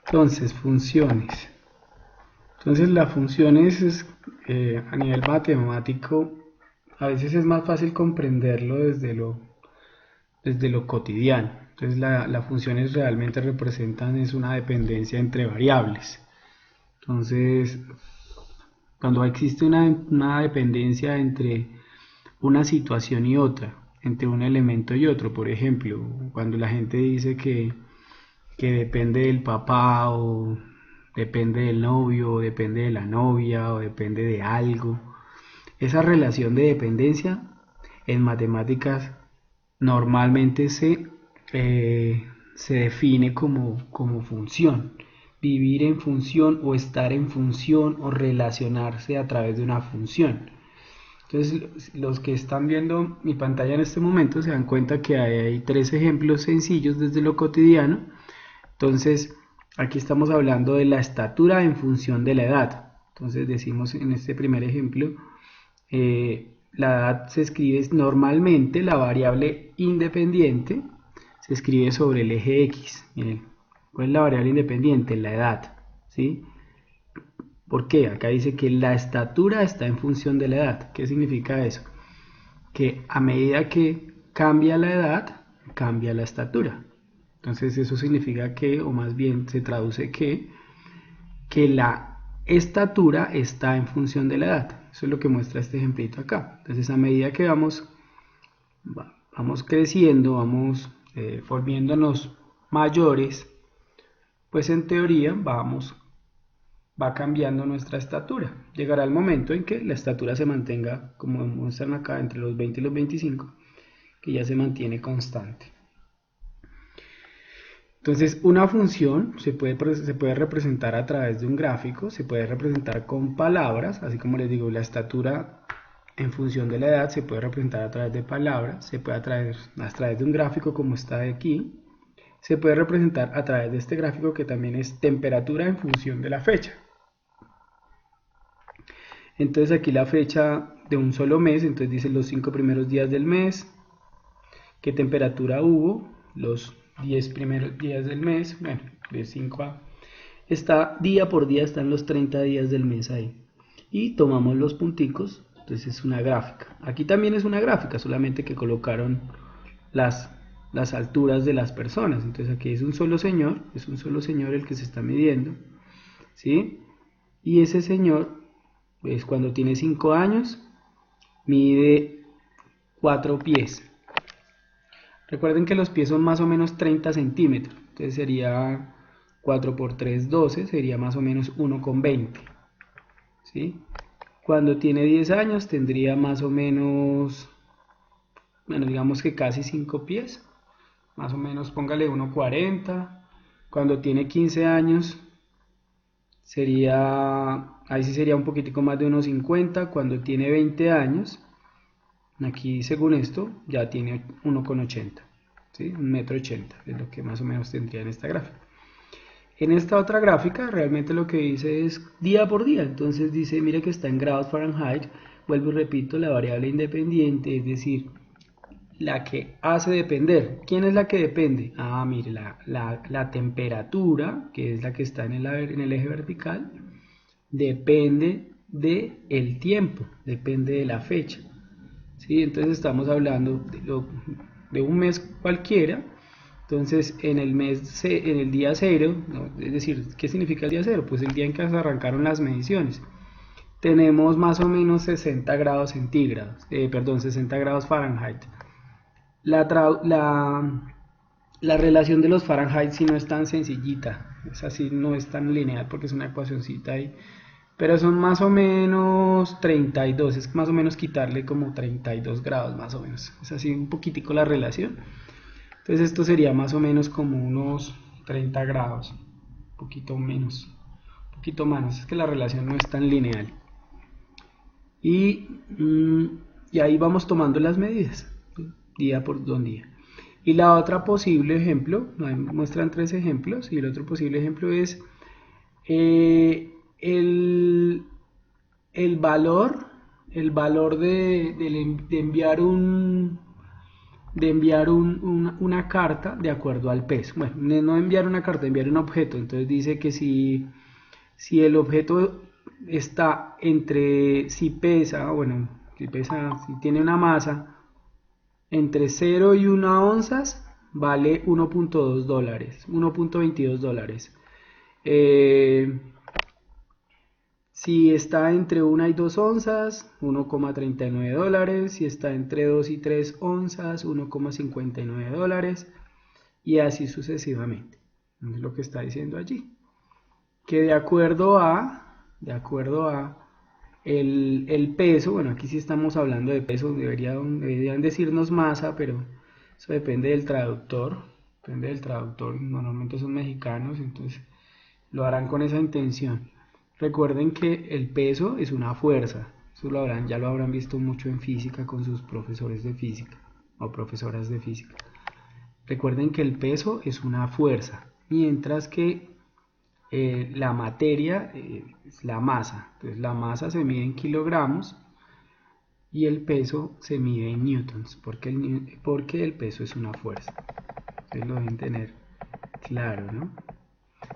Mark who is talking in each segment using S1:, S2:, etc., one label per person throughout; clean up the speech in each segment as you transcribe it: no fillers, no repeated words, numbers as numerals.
S1: Entonces, funciones. Entonces, las funciones a nivel matemático a veces es más fácil comprenderlo desde lo cotidiano. Entonces, las funciones realmente representan es una dependencia entre variables. Entonces, cuando existe una dependencia entre una situación y otra, entre un elemento y otro, por ejemplo, cuando la gente dice que depende del papá o depende del novio o depende de la novia o depende de algo, esa relación de dependencia en matemáticas normalmente se define como función. Vivir en función o estar en función o relacionarse a través de una función. Entonces, los que están viendo mi pantalla en este momento se dan cuenta que hay tres ejemplos sencillos desde lo cotidiano. Entonces, aquí estamos hablando de la estatura en función de la edad. Entonces, decimos en este primer ejemplo, la edad se escribe normalmente, la variable independiente se escribe sobre el eje X. Miren, ¿cuál es la variable independiente? La edad. ¿Sí? ¿Por qué? Acá dice que la estatura está en función de la edad. ¿Qué significa eso? Que a medida que cambia la edad, cambia la estatura. Entonces eso significa que, o más bien se traduce que la estatura está en función de la edad. Eso es lo que muestra este ejemplito acá. Entonces a medida que vamos creciendo, vamos volviéndonos mayores, pues en teoría va cambiando nuestra estatura. Llegará el momento en que la estatura se mantenga, como muestran acá, entre los 20 y los 25, que ya se mantiene constante. Entonces, una función se puede representar a través de un gráfico, se puede representar con palabras, así como les digo, la estatura en función de la edad se puede representar a través de palabras, se puede a través de un gráfico como está aquí, se puede representar a través de este gráfico que también es temperatura en función de la fecha. Entonces aquí la fecha de un solo mes, entonces dice los 5 primeros días del mes, qué temperatura hubo, los 10 primeros días del mes, bueno, de 5 a... Está día por día, están los 30 días del mes ahí. Y tomamos los punticos, entonces es una gráfica. Aquí también es una gráfica, solamente que colocaron las, las alturas de las personas. Entonces aquí es un solo señor el que se está midiendo, ¿sí? Y ese señor, pues cuando tiene 5 años, mide 4 pies. Recuerden que los pies son más o menos 30 centímetros. Entonces sería 4 por 3, 12. Sería más o menos 1,20. ¿Sí? Cuando tiene 10 años tendría más o menos, bueno, digamos que casi 5 pies. Más o menos póngale 1,40. Cuando tiene 15 años ahí sí sería un poquitico más de 1,50. Cuando tiene 20 años, aquí según esto ya tiene 1,80. ¿Sí? 1,80 m es lo que más o menos tendría en esta gráfica. En esta otra gráfica realmente lo que dice es día por día, entonces dice, mire que está en grados Fahrenheit, vuelvo y repito, la variable independiente, es decir, la que hace depender. ¿Quién es la que depende? Ah, mire, la temperatura, que es la que está en el eje vertical, depende del tiempo, depende de la fecha. ¿Sí? Entonces estamos hablando de un mes cualquiera. Entonces en el día cero, ¿no? Es decir, ¿qué significa el día cero? Pues el día en que se arrancaron las mediciones. Tenemos más o menos 60 grados centígrados, perdón, 60 grados Fahrenheit. La, la relación de los Fahrenheit si no es tan sencillita, es así, no es tan lineal porque es una ecuacióncita ahí, pero son más o menos 32, es más o menos quitarle como 32 grados más o menos, es así un poquitico la relación. Entonces esto sería más o menos como unos 30 grados, un poquito menos, es que la relación no es tan lineal. Y, y ahí vamos tomando las medidas, día por día. Y la otra posible ejemplo, muestran tres ejemplos, y el otro posible ejemplo es eh, el, el valor de enviar de enviar una carta de acuerdo al peso. Bueno, no enviar una carta, enviar un objeto. Entonces dice que si el objeto está si pesa, si tiene una masa entre 0 y 1 onzas, vale 1.2 dólares, 1.22 dólares. Si está entre 1 y 2 onzas, 1.39 dólares. Si está entre 2 y 3 onzas, 1.59 dólares. Y así sucesivamente. Es lo que está diciendo allí. Que de acuerdo a el peso, bueno, aquí sí estamos hablando de peso, deberían decirnos masa, pero eso depende del traductor. Normalmente son mexicanos, entonces lo harán con esa intención. Recuerden que el peso es una fuerza. Eso ya lo habrán visto mucho en física con sus profesores de física o profesoras de física. Recuerden que el peso es una fuerza, mientras que la materia es la masa. Entonces la masa se mide en kilogramos y el peso se mide en newtons, porque el peso es una fuerza. Ustedes lo deben tener claro, ¿no?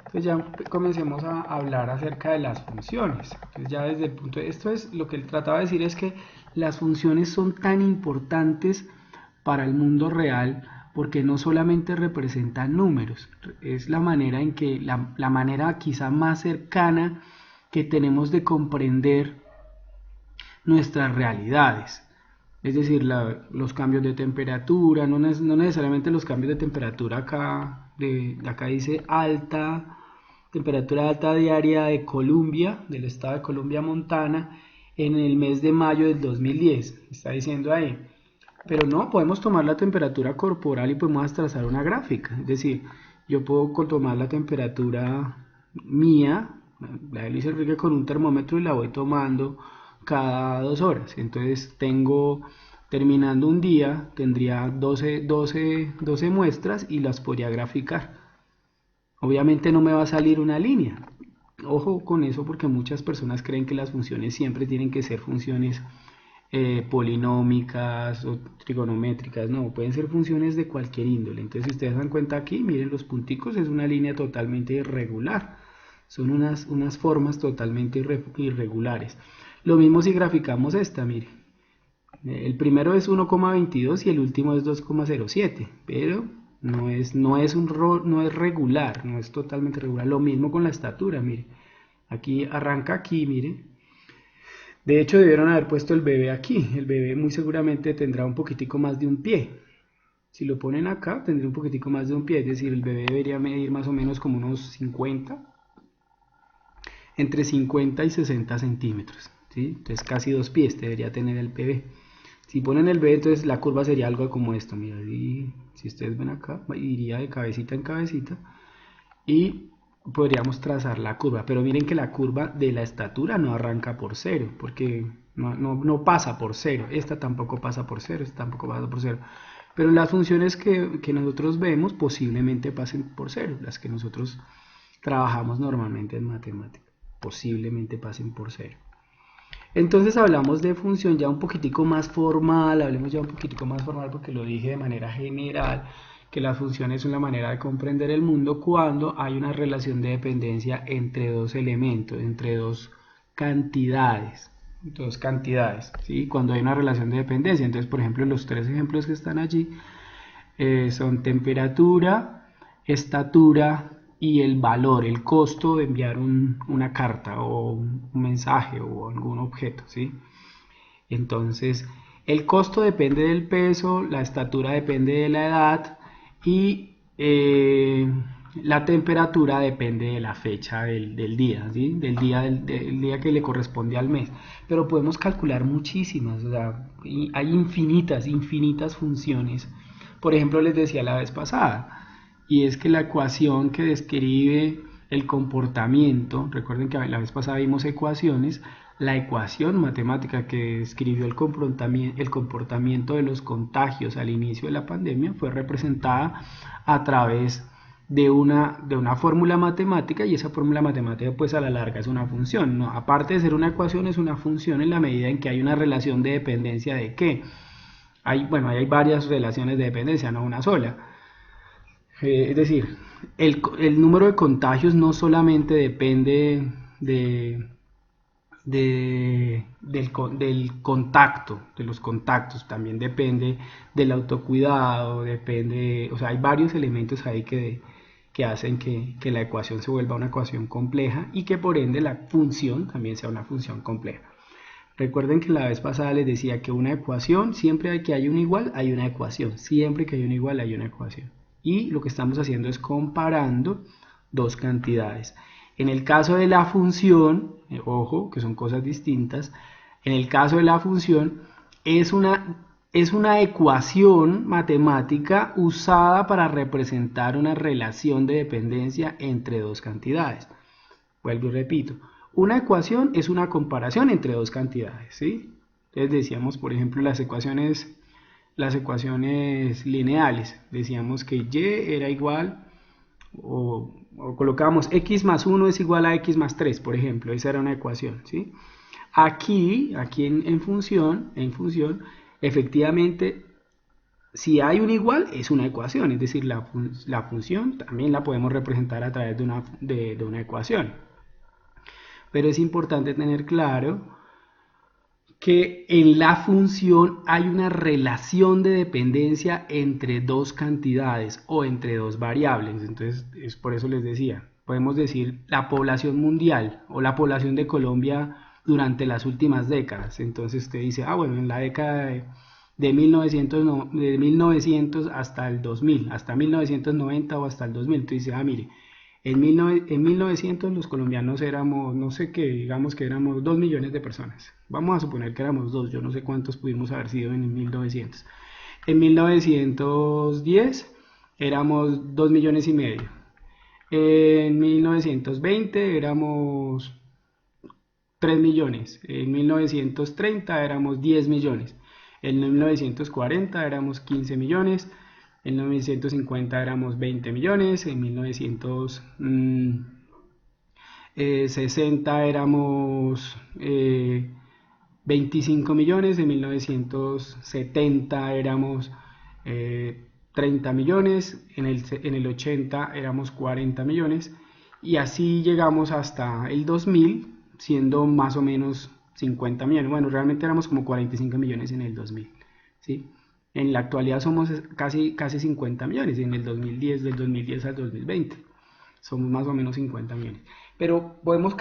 S1: Entonces ya comencemos a hablar acerca de las funciones. Entonces ya desde el punto esto es lo que él trataba de decir, es que las funciones son tan importantes para el mundo real porque no solamente representan números, es la manera en que la manera quizá más cercana que tenemos de comprender nuestras realidades. Es decir, los cambios de temperatura, no necesariamente los cambios de temperatura acá dice temperatura alta diaria de Columbia, del estado de Columbia, Montana, en el mes de mayo del 2010, está diciendo ahí. Pero no, podemos tomar la temperatura corporal y podemos trazar una gráfica. Es decir, yo puedo tomar la temperatura mía, la de Luis Enrique, con un termómetro y la voy tomando cada 2 horas. Entonces terminando un día, tendría 12 muestras y las podría graficar. Obviamente no me va a salir una línea. Ojo con eso, porque muchas personas creen que las funciones siempre tienen que ser funciones polinómicas o trigonométricas. No, pueden ser funciones de cualquier índole. Entonces, si ustedes dan cuenta aquí, miren los punticos, es una línea totalmente irregular. Son unas formas totalmente irregulares. Lo mismo si graficamos esta, miren. El primero es 1,22 y el último es 2,07, pero no es regular, no es totalmente regular. Lo mismo con la estatura, mire. Aquí arranca aquí, mire. De hecho, debieron haber puesto el bebé aquí. El bebé muy seguramente tendrá un poquitico más de un pie. Si lo ponen acá, tendría un poquitico más de un pie. Es decir, el bebé debería medir más o menos como unos entre 50 y 60 centímetros. ¿Sí? Entonces casi 2 pies debería tener el bebé. Si ponen el bebé, entonces la curva sería algo como esto. Mira, si ustedes ven acá, iría de cabecita en cabecita y podríamos trazar la curva. Pero miren que la curva de la estatura no arranca por 0, porque no pasa por 0. Esta tampoco pasa por 0, esta tampoco pasa por 0. Pero las funciones que nosotros vemos posiblemente pasen por 0. Las que nosotros trabajamos normalmente en matemática posiblemente pasen por 0. Entonces hablamos de función ya un poquitico más formal, porque lo dije de manera general, que las funciones son la manera de comprender el mundo cuando hay una relación de dependencia entre dos elementos, entre dos cantidades, ¿sí? Cuando hay una relación de dependencia. Entonces, por ejemplo, los 3 ejemplos que están allí son temperatura, estatura y el valor, el costo de enviar una carta o un mensaje o algún objeto, ¿sí? Entonces, el costo depende del peso, la estatura depende de la edad y la temperatura depende de la fecha del día, ¿sí? del día que le corresponde al mes. Pero podemos calcular muchísimas, o sea, hay infinitas funciones. Por ejemplo, les decía la vez pasada, y es que la ecuación que describe el comportamiento, recuerden que la vez pasada vimos ecuaciones, la ecuación matemática que describió el comportamiento de los contagios al inicio de la pandemia fue representada a través de una fórmula matemática, y esa fórmula matemática pues a la larga es una función, ¿no? Aparte de ser una ecuación, es una función en la medida en que hay una relación de dependencia de ¿qué? bueno, hay varias relaciones de dependencia, no una sola. Es decir, el número de contagios no solamente depende del contacto, de los contactos, también depende del autocuidado, depende, o sea, hay varios elementos ahí que hacen que la ecuación se vuelva una ecuación compleja y que por ende la función también sea una función compleja. Recuerden que la vez pasada les decía que una ecuación, siempre que hay un igual, hay una ecuación. Siempre que hay un igual, hay una ecuación. Y lo que estamos haciendo es comparando dos cantidades. En el caso de la función, ojo, que son cosas distintas, en el caso de la función es una ecuación matemática usada para representar una relación de dependencia entre dos cantidades. Vuelvo y repito, una ecuación es una comparación entre dos cantidades, ¿sí? Entonces decíamos, por ejemplo, las ecuaciones lineales. Decíamos que y era igual, o colocábamos x más 1 es igual a x más 3, por ejemplo. Esa era una ecuación, ¿sí? Aquí en función, efectivamente, si hay un igual, es una ecuación. Es decir, la función también la podemos representar a través de una ecuación. Pero es importante tener claro que en la función hay una relación de dependencia entre dos cantidades o entre dos variables. Entonces, es por eso les decía, podemos decir la población mundial o la población de Colombia durante las últimas décadas. Entonces usted dice, bueno, en la década de 1900 hasta el 2000, hasta 1990 o hasta el 2000. Entonces dice, mire, en 1900 los colombianos éramos, no sé qué, digamos que éramos 2 millones de personas. Vamos a suponer que éramos 2, yo no sé cuántos pudimos haber sido en 1900. En 1910 éramos 2 millones y medio. En 1920 éramos 3 millones. En 1930 éramos 10 millones. En 1940 éramos 15 millones. En 1950 éramos 20 millones, en 1960 éramos 25 millones, en 1970 éramos 30 millones, en el 80 éramos 40 millones y así llegamos hasta el 2000 siendo más o menos 50 millones. Bueno, realmente éramos como 45 millones en el 2000, ¿sí? En la actualidad somos casi 50 millones, en el 2010, del 2010 al 2020, somos más o menos 50 millones. Pero podemos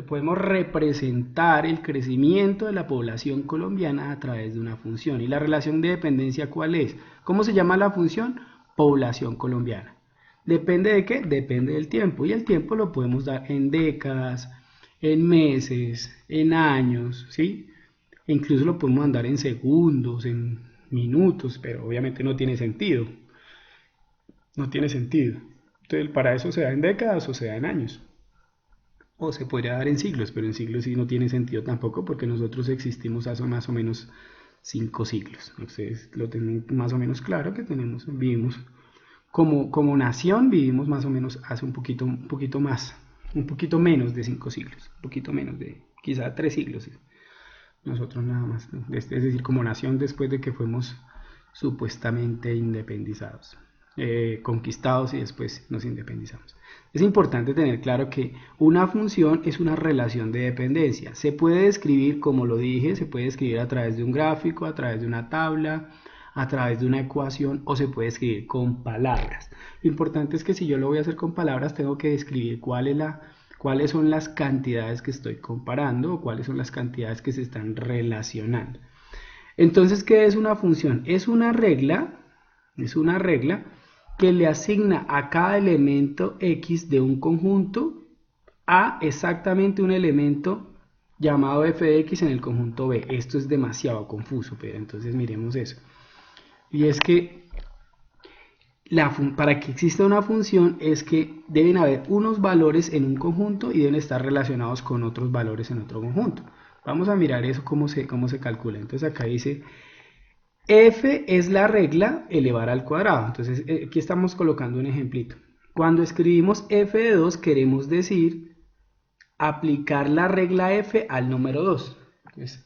S1: podemos representar el crecimiento de la población colombiana a través de una función. ¿Y la relación de dependencia cuál es? ¿Cómo se llama la función? Población colombiana. ¿Depende de qué? Depende del tiempo. Y el tiempo lo podemos dar en décadas, en meses, en años, ¿sí? Incluso lo podemos andar en segundos, en minutos, pero obviamente no tiene sentido. No tiene sentido. Entonces, para eso se da en décadas o se da en años. O se podría dar en siglos, pero en siglos sí no tiene sentido tampoco porque nosotros existimos hace más o menos 5 siglos. Ustedes lo tienen más o menos claro que vivimos como nación, vivimos más o menos hace un poquito más, un poquito menos de 5 siglos, un poquito menos de quizá 3 siglos. Nosotros nada más, es decir, como nación después de que fuimos supuestamente independizados, conquistados y después nos independizamos. Es importante tener claro que una función es una relación de dependencia. Se puede describir, como lo dije, se puede escribir a través de un gráfico, a través de una tabla, a través de una ecuación o se puede escribir con palabras. Lo importante es que si yo lo voy a hacer con palabras tengo que describir cuáles son las cantidades que estoy comparando o cuáles son las cantidades que se están relacionando. Entonces, ¿qué es una función? Es una regla que le asigna a cada elemento X de un conjunto a exactamente un elemento llamado f de X en el conjunto B. Esto es demasiado confuso, pero entonces miremos eso. Y es que para que exista una función es que deben haber unos valores en un conjunto y deben estar relacionados con otros valores en otro conjunto. Vamos a mirar eso cómo se calcula. Entonces acá dice f es la regla elevar al cuadrado. Entonces aquí estamos colocando un ejemplito. Cuando escribimos f de 2 queremos decir aplicar la regla f al número 2. Entonces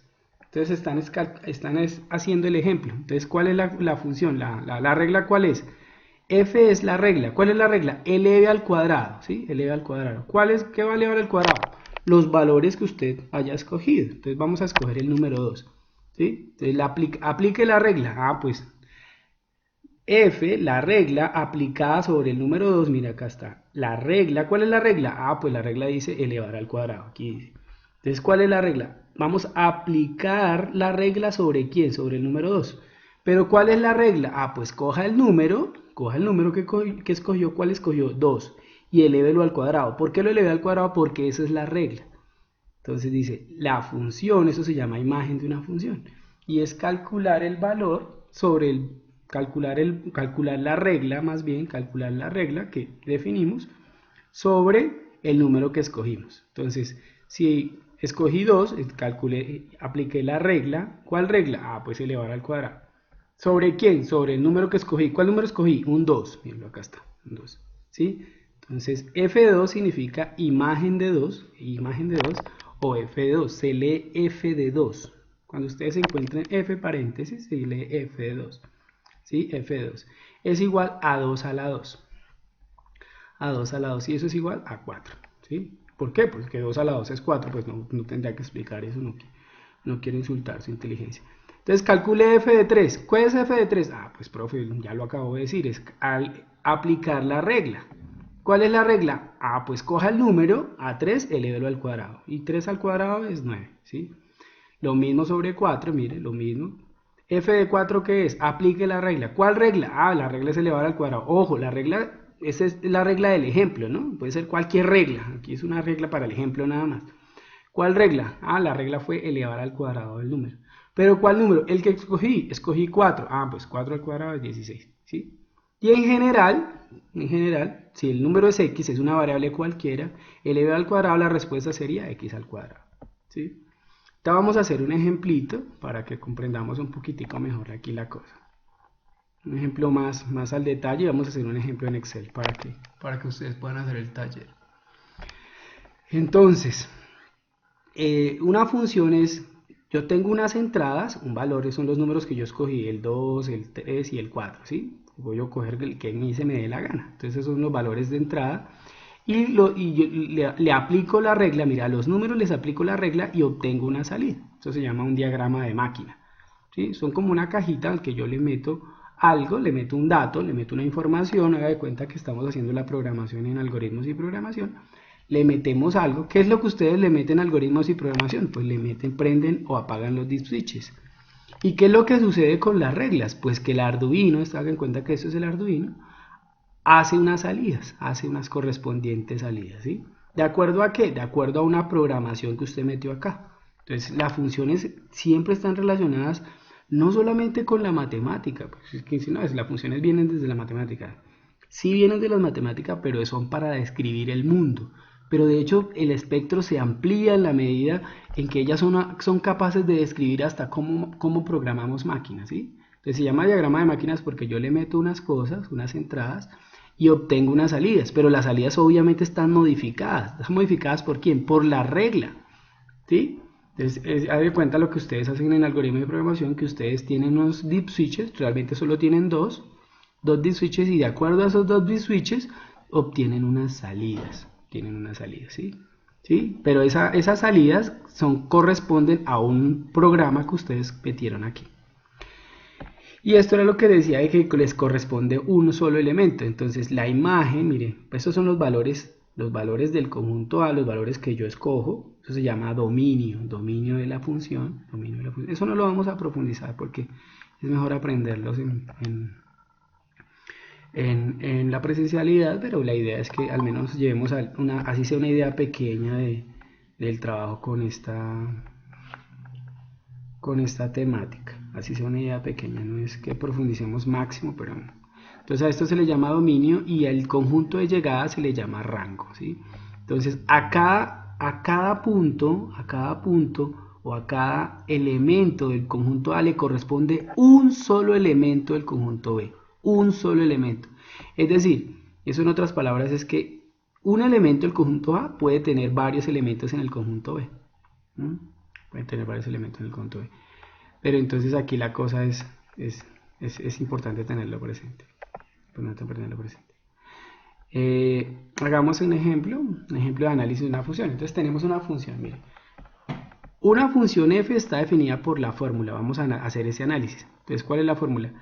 S1: Entonces están haciendo el ejemplo. Entonces, ¿cuál es la función? La regla, ¿cuál es? F es la regla. ¿Cuál es la regla? Eleve al cuadrado, ¿sí? Eleve al cuadrado. ¿Qué va a elevar al cuadrado? Los valores que usted haya escogido. Entonces vamos a escoger el número 2, ¿sí? Entonces aplique la regla. Pues F, la regla aplicada sobre el número 2, mira acá está. La regla, ¿cuál es la regla? Pues la regla dice elevar al cuadrado, aquí dice. Entonces, ¿cuál es la regla? Vamos a aplicar la regla sobre ¿quién? Sobre el número 2. Pero ¿cuál es la regla? Pues coja el número que escogió, ¿cuál escogió? 2. Y elévelo al cuadrado. ¿Por qué lo elevé al cuadrado? Porque esa es la regla. Entonces dice, la función, eso se llama imagen de una función. Y es calcular el valor sobre el calcular la regla, más bien, calcular la regla que definimos sobre el número que escogimos. Entonces, si escogí 2, apliqué la regla. ¿Cuál regla? Pues elevar al cuadrado. ¿Sobre quién? Sobre el número que escogí. ¿Cuál número escogí? Un 2. Miren, acá está, un 2. ¿Sí? Entonces, F de 2 significa imagen de 2, o F de 2. Se lee F de 2. Cuando ustedes encuentren F paréntesis, se lee F de 2. ¿Sí? F de 2 es igual a 2 a la 2. A 2 a la 2 y eso es igual a 4. ¿Sí? ¿Por qué? Pues que 2 a la 2 es 4, pues no tendría que explicar eso, no quiero insultar su inteligencia. Entonces calcule F de 3. ¿Cuál es F de 3? Pues profe, ya lo acabo de decir, es al aplicar la regla. ¿Cuál es la regla? Pues coja el número a 3, elévelo al cuadrado. Y 3 al cuadrado es 9, ¿sí? Lo mismo sobre 4, mire, lo mismo. F de 4, ¿qué es? Aplique la regla. ¿Cuál regla? La regla es elevar al cuadrado. Ojo, la regla, esa es la regla del ejemplo, ¿no? Puede ser cualquier regla. Aquí es una regla para el ejemplo nada más. ¿Cuál regla? La regla fue elevar al cuadrado del número. ¿Pero cuál número? El que escogí 4. Pues 4 al cuadrado es 16, ¿sí? Y en general, si el número es x, es una variable cualquiera, elevado al cuadrado, la respuesta sería x al cuadrado, ¿sí? Ahora vamos a hacer un ejemplito para que comprendamos un poquitico mejor aquí la cosa. Un ejemplo más al detalle, vamos a hacer un ejemplo en Excel para que ustedes puedan hacer el taller. Entonces, una función es, yo tengo unas entradas, un valor, son los números que yo escogí, el 2, el 3 y el 4, ¿sí? Voy a coger el que a mí se me dé la gana. Entonces esos son los valores de entrada y yo le aplico la regla, mira, a los números les aplico la regla y obtengo una salida. Eso se llama un diagrama de máquina, ¿sí? Son como una cajita al que yo le meto algo, le meto un dato, le meto una información, haga de cuenta que estamos haciendo la programación en algoritmos y programación. Le metemos algo. ¿Qué es lo que ustedes le meten a algoritmos y programación? Pues le meten, prenden o apagan los dip switches. ¿Y qué es lo que sucede con las reglas? Pues que el Arduino, hagan cuenta que esto es el Arduino, hace unas salidas, hace unas correspondientes salidas, ¿sí? ¿De acuerdo a qué? De acuerdo a una programación que usted metió acá. Entonces las funciones siempre están relacionadas no solamente con la matemática, pues es que si no, las funciones vienen desde la matemática. Sí vienen de las matemáticas, pero son para describir el mundo. Pero de hecho el espectro se amplía en la medida en que ellas son capaces de describir hasta cómo programamos máquinas, ¿sí? Entonces se llama diagrama de máquinas porque yo le meto unas cosas, unas entradas, y obtengo unas salidas, pero las salidas obviamente están modificadas. ¿Están modificadas por quién? Por la regla, ¿sí? Entonces, haz de cuenta lo que ustedes hacen en algoritmos de programación, que ustedes tienen unos dip switches, realmente solo tienen dos dip switches, y de acuerdo a esos dos dip switches obtienen unas salidas, ¿sí? ¿Sí? Pero esas salidas corresponden a un programa que ustedes metieron aquí. Y esto era lo que decía de que les corresponde un solo elemento. Entonces la imagen, miren, estos son los valores del conjunto A, los valores que yo escojo. Eso se llama dominio de la función. Eso no lo vamos a profundizar porque es mejor aprenderlos en la presencialidad, pero la idea es que al menos llevemos así sea una idea pequeña del trabajo con esta temática. Así sea una idea pequeña, no es que profundicemos máximo, pero no. Entonces a esto se le llama dominio y al conjunto de llegada se le llama rango, ¿sí? Entonces a cada punto o a cada elemento del conjunto A le corresponde un solo elemento del conjunto B, un solo elemento. Es decir, eso en otras palabras es que un elemento del conjunto A puede tener varios elementos en el conjunto B. Pueden tener varios elementos en el conjunto B. pero entonces aquí la cosa es importante tenerlo presente. Hagamos un ejemplo de análisis de una función. Entonces tenemos una función, mire. Una función f está definida por la fórmula. Vamos a hacer ese análisis. Entonces, ¿cuál es la fórmula?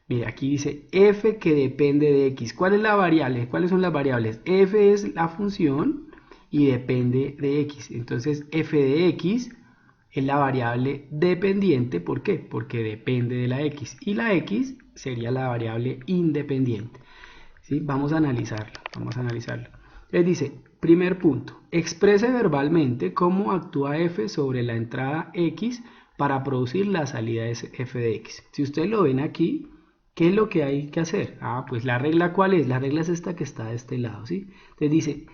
S1: Mira, aquí dice f que depende de x. ¿Cuál es la variable? ¿Cuáles son las variables? F es la función y depende de x. Entonces, f de x es la variable dependiente. ¿Por qué? Porque depende de la x. Y la x sería la variable independiente. ¿Sí? Vamos a analizarlo. Entonces dice, primer punto, exprese verbalmente cómo actúa f sobre la entrada x para producir la salida de f de x. Si ustedes lo ven aquí, ¿qué es lo que hay que hacer? Pues la regla, ¿cuál es? La regla es esta que está de este lado, ¿sí? Entonces dice,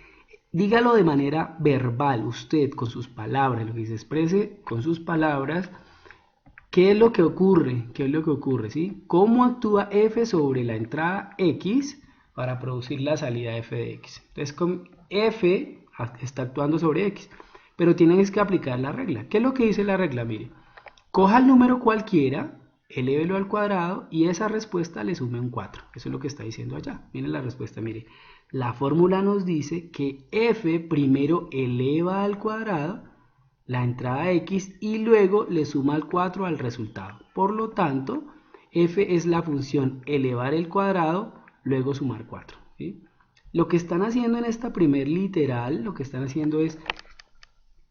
S1: dígalo de manera verbal, usted, con sus palabras, lo que dice, exprese con sus palabras qué es lo que ocurre, ¿sí? ¿Cómo actúa f sobre la entrada x para producir la salida f de x? Entonces, con f está actuando sobre x, pero tienes que aplicar la regla. ¿Qué es lo que dice la regla? Mire, coja el número cualquiera, elévelo al cuadrado y esa respuesta le sume un 4. Eso es lo que está diciendo allá. Miren la respuesta, mire. La fórmula nos dice que f primero eleva al cuadrado la entrada x y luego le suma al 4 al resultado. Por lo tanto, f es la función elevar el cuadrado, luego sumar 4. ¿Sí? Lo que están haciendo en esta primer literal, lo que están haciendo es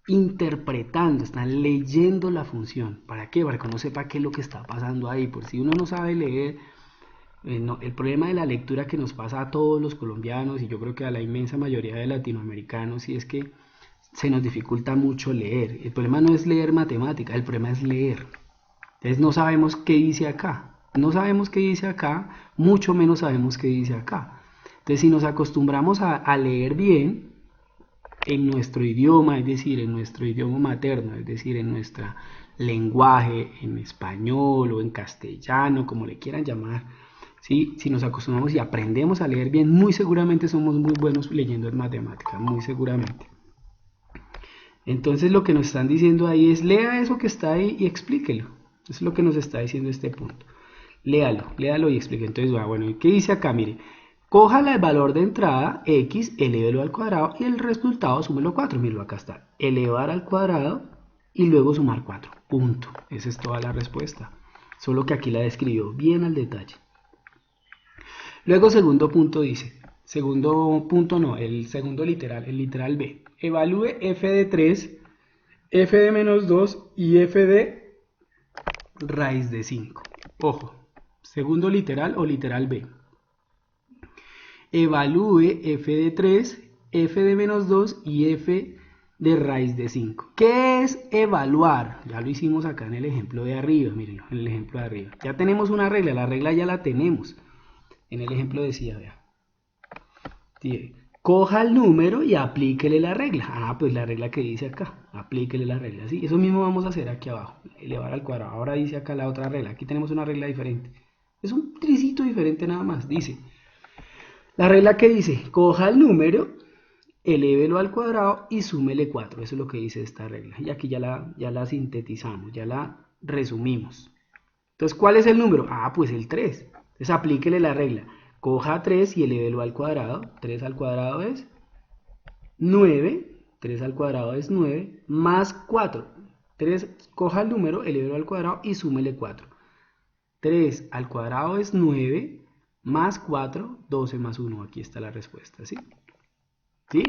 S1: interpretando, están leyendo la función. ¿Para qué? Para que uno sepa qué es lo que está pasando ahí. Por si uno no sabe leer, el problema de la lectura que nos pasa a todos los colombianos y yo creo que a la inmensa mayoría de latinoamericanos, y es que se nos dificulta mucho leer. El problema no es leer matemática, el problema es leer. Entonces no sabemos qué dice acá. No sabemos qué dice acá, mucho menos sabemos qué dice acá. Entonces si nos acostumbramos a leer bien en nuestro idioma, es decir, en nuestro idioma materno, es decir, en nuestro lenguaje, en español o en castellano, como le quieran llamar, ¿sí? Si nos acostumbramos y aprendemos a leer bien, muy seguramente somos muy buenos leyendo en matemáticas, muy seguramente. Entonces lo que nos están diciendo ahí es, lea eso que está ahí y explíquelo. Eso es lo que nos está diciendo este punto. Léalo y explique. Entonces, bueno, ¿qué dice acá? Mire, coja el valor de entrada, x, elévelo al cuadrado y el resultado súmelo 4. Míralo, acá está. Elevar al cuadrado y luego sumar 4. Punto. Esa es toda la respuesta. Solo que aquí la describió bien al detalle. Luego, segundo punto dice, el segundo literal, el literal B. Evalúe f de 3, f de menos 2 y f de raíz de 5. Ojo, segundo literal o literal B. Evalúe f de 3, f de menos 2 y f de raíz de 5. ¿Qué es evaluar? Ya lo hicimos acá en el ejemplo de arriba, mírenlo, en el ejemplo de arriba. Ya tenemos una regla, la regla ya la tenemos. En el ejemplo decía, vea. Coja el número y aplíquele la regla. Pues la regla que dice acá, aplíquele la regla. ¿Sí? Eso mismo vamos a hacer aquí abajo, elevar al cuadrado. Ahora dice acá la otra regla, aquí tenemos una regla diferente. Es un tricito diferente nada más, dice. La regla que dice, coja el número, elévelo al cuadrado y súmele 4. Eso es lo que dice esta regla. Y aquí ya la sintetizamos, ya la resumimos. Entonces, ¿cuál es el número? Pues el 3. Entonces, aplíquele la regla. Coja 3 y elévelo al cuadrado. 3 al cuadrado es 9. 3 al cuadrado es 9 más 4. 3, coja el número, elévelo al cuadrado y súmele 4. 3 al cuadrado es 9 más 4, 12 más 1. Aquí está la respuesta, ¿sí? ¿Sí?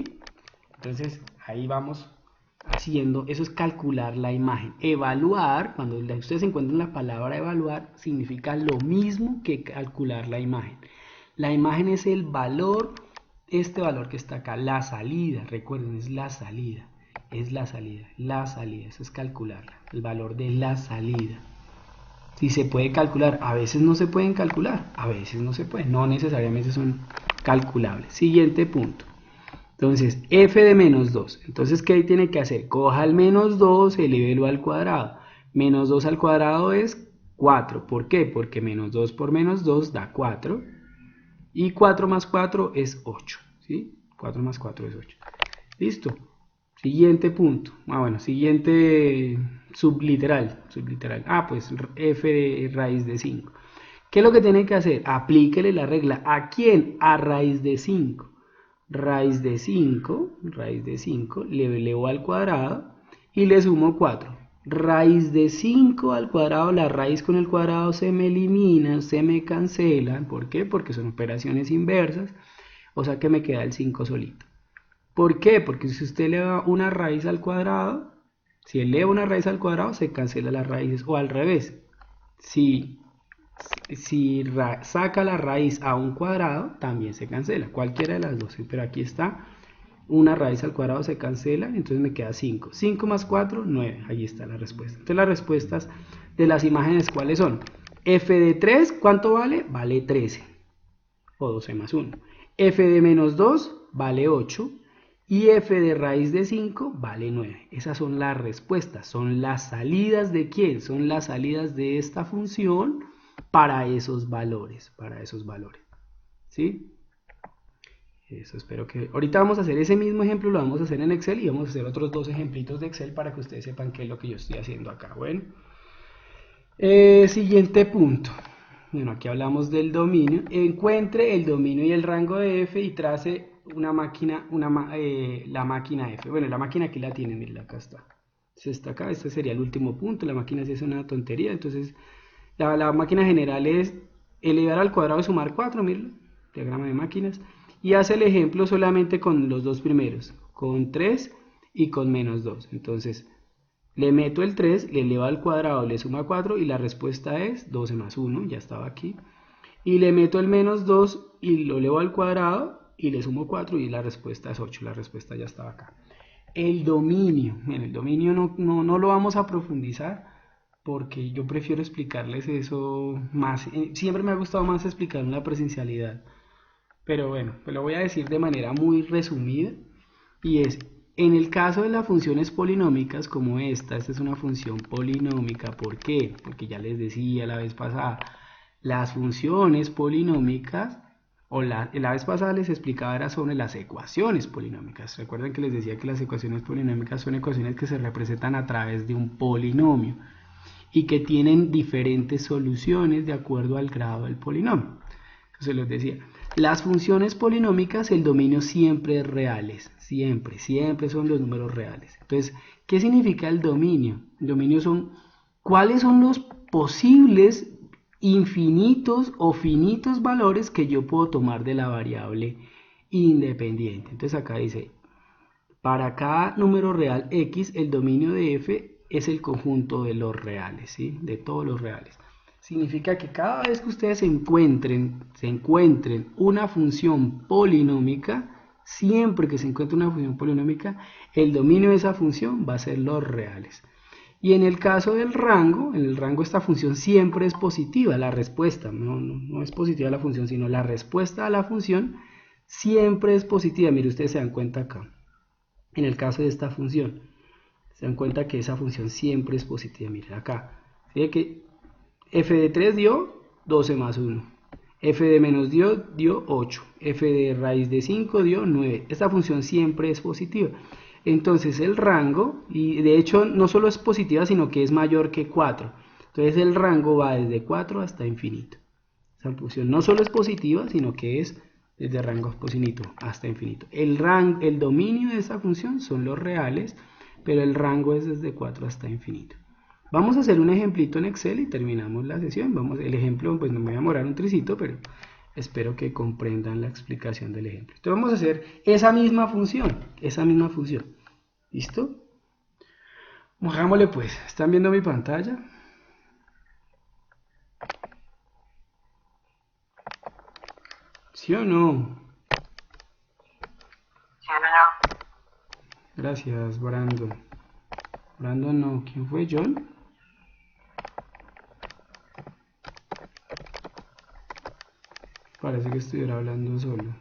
S1: Entonces, ahí vamos haciendo, eso es calcular la imagen. Evaluar, cuando ustedes encuentran la palabra evaluar, significa lo mismo que calcular la imagen. La imagen es el valor, este valor que está acá, la salida, recuerden, es la salida, eso es calcularla, el valor de la salida. Si se puede calcular, a veces no se pueden calcular, a veces no se puede, no necesariamente son calculables. Siguiente punto. Entonces, f de menos 2. Entonces, ¿qué tiene que hacer? Coja el menos 2, elévelo al cuadrado. Menos 2 al cuadrado es 4. ¿Por qué? Porque menos 2 por menos 2 da 4. Y 4 más 4 es 8. ¿Sí? 4 más 4 es 8. Listo. Siguiente punto. Bueno, siguiente subliteral. Pues f de raíz de 5. ¿Qué es lo que tiene que hacer? Aplíquele la regla. ¿A quién? A raíz de 5. Raíz de 5 le elevo al cuadrado y le sumo 4. Raíz de 5 al cuadrado, la raíz con el cuadrado se me elimina, se me cancela. ¿Por qué? Porque son operaciones inversas. O sea que me queda el 5 solito. ¿Por qué? Porque si usted eleva una raíz al cuadrado, si eleva una raíz al cuadrado, se cancela las raíces. O al revés, si saca la raíz a un cuadrado, también se cancela. Cualquiera de las dos. Pero aquí está, una raíz al cuadrado se cancela, entonces me queda 5. 5 más 4, 9. Ahí está la respuesta. Entonces las respuestas de las imágenes, ¿cuáles son? F de 3, ¿cuánto vale? Vale 13. O 12 más 1. F de menos 2 vale 8. Y f de raíz de 5 vale 9. Esas son las respuestas. Son las salidas de ¿quién? Son las salidas de esta función para esos valores. ¿Sí? Eso espero que... Ahorita vamos a hacer ese mismo ejemplo, lo vamos a hacer en Excel y vamos a hacer otros dos ejemplitos de Excel para que ustedes sepan qué es lo que yo estoy haciendo acá. Bueno. Siguiente punto. Bueno, aquí hablamos del dominio. Encuentre el dominio y el rango de f y trace una máquina, la máquina f. Bueno, la máquina aquí la tienen, miren, acá está. Está acá, este sería el último punto. La máquina sí es una tontería, entonces la máquina general es elevar al cuadrado y sumar 4, miren, diagrama de máquinas. Y hace el ejemplo solamente con los dos primeros, con 3 y con menos 2. Entonces, le meto el 3, le eleva al cuadrado, le suma 4 y la respuesta es 12 más 1, ya estaba aquí. Y le meto el menos 2 y lo elevo al cuadrado y le sumo 4 y la respuesta es 8, la respuesta ya estaba acá. El dominio, bueno, el dominio no lo vamos a profundizar porque yo prefiero explicarles eso más, siempre me ha gustado más explicar en la presencialidad. Pero bueno, pues lo voy a decir de manera muy resumida y es, en el caso de las funciones polinómicas como esta es una función polinómica. ¿Por qué? Porque ya les decía la vez pasada, las funciones polinómicas, o la vez pasada les explicaba era sobre las ecuaciones polinómicas. Recuerden que les decía que las ecuaciones polinómicas son ecuaciones que se representan a través de un polinomio y que tienen diferentes soluciones de acuerdo al grado del polinomio. Entonces les decía, las funciones polinómicas, el dominio siempre es reales, siempre son los números reales. Entonces, ¿qué significa el dominio? El dominio son, ¿cuáles son los posibles infinitos o finitos valores que yo puedo tomar de la variable independiente? Entonces acá dice, para cada número real x, el dominio de f es el conjunto de los reales, ¿sí? De todos los reales. Significa que cada vez que ustedes se encuentren una función polinómica, siempre que se encuentre una función polinómica, el dominio de esa función va a ser los reales. Y en el caso del rango, en el rango esta función siempre es positiva, la respuesta, no es positiva la función, sino la respuesta a la función siempre es positiva. Mire, ustedes se dan cuenta acá, en el caso de esta función, se dan cuenta que esa función siempre es positiva. Miren acá, ¿sí? Que f de 3 dio 12 más 1, f de menos dio 8, f de raíz de 5 dio 9. Esta función siempre es positiva. Entonces el rango, y de hecho no solo es positiva, sino que es mayor que 4. Entonces el rango va desde 4 hasta infinito. Esa función no solo es positiva, sino que es desde rango finito hasta infinito. El dominio de esa función son los reales, pero el rango es desde 4 hasta infinito. Vamos a hacer un ejemplito en Excel y terminamos la sesión. El ejemplo, pues no me voy a demorar un tricito, pero espero que comprendan la explicación del ejemplo. Entonces vamos a hacer esa misma función. ¿Listo? Hagámosle pues. ¿Están viendo mi pantalla? ¿Sí o no?
S2: Sí, señor.
S1: Gracias, Brandon. Brandon no. ¿Quién fue? ¿John? Parece que estuviera hablando solo.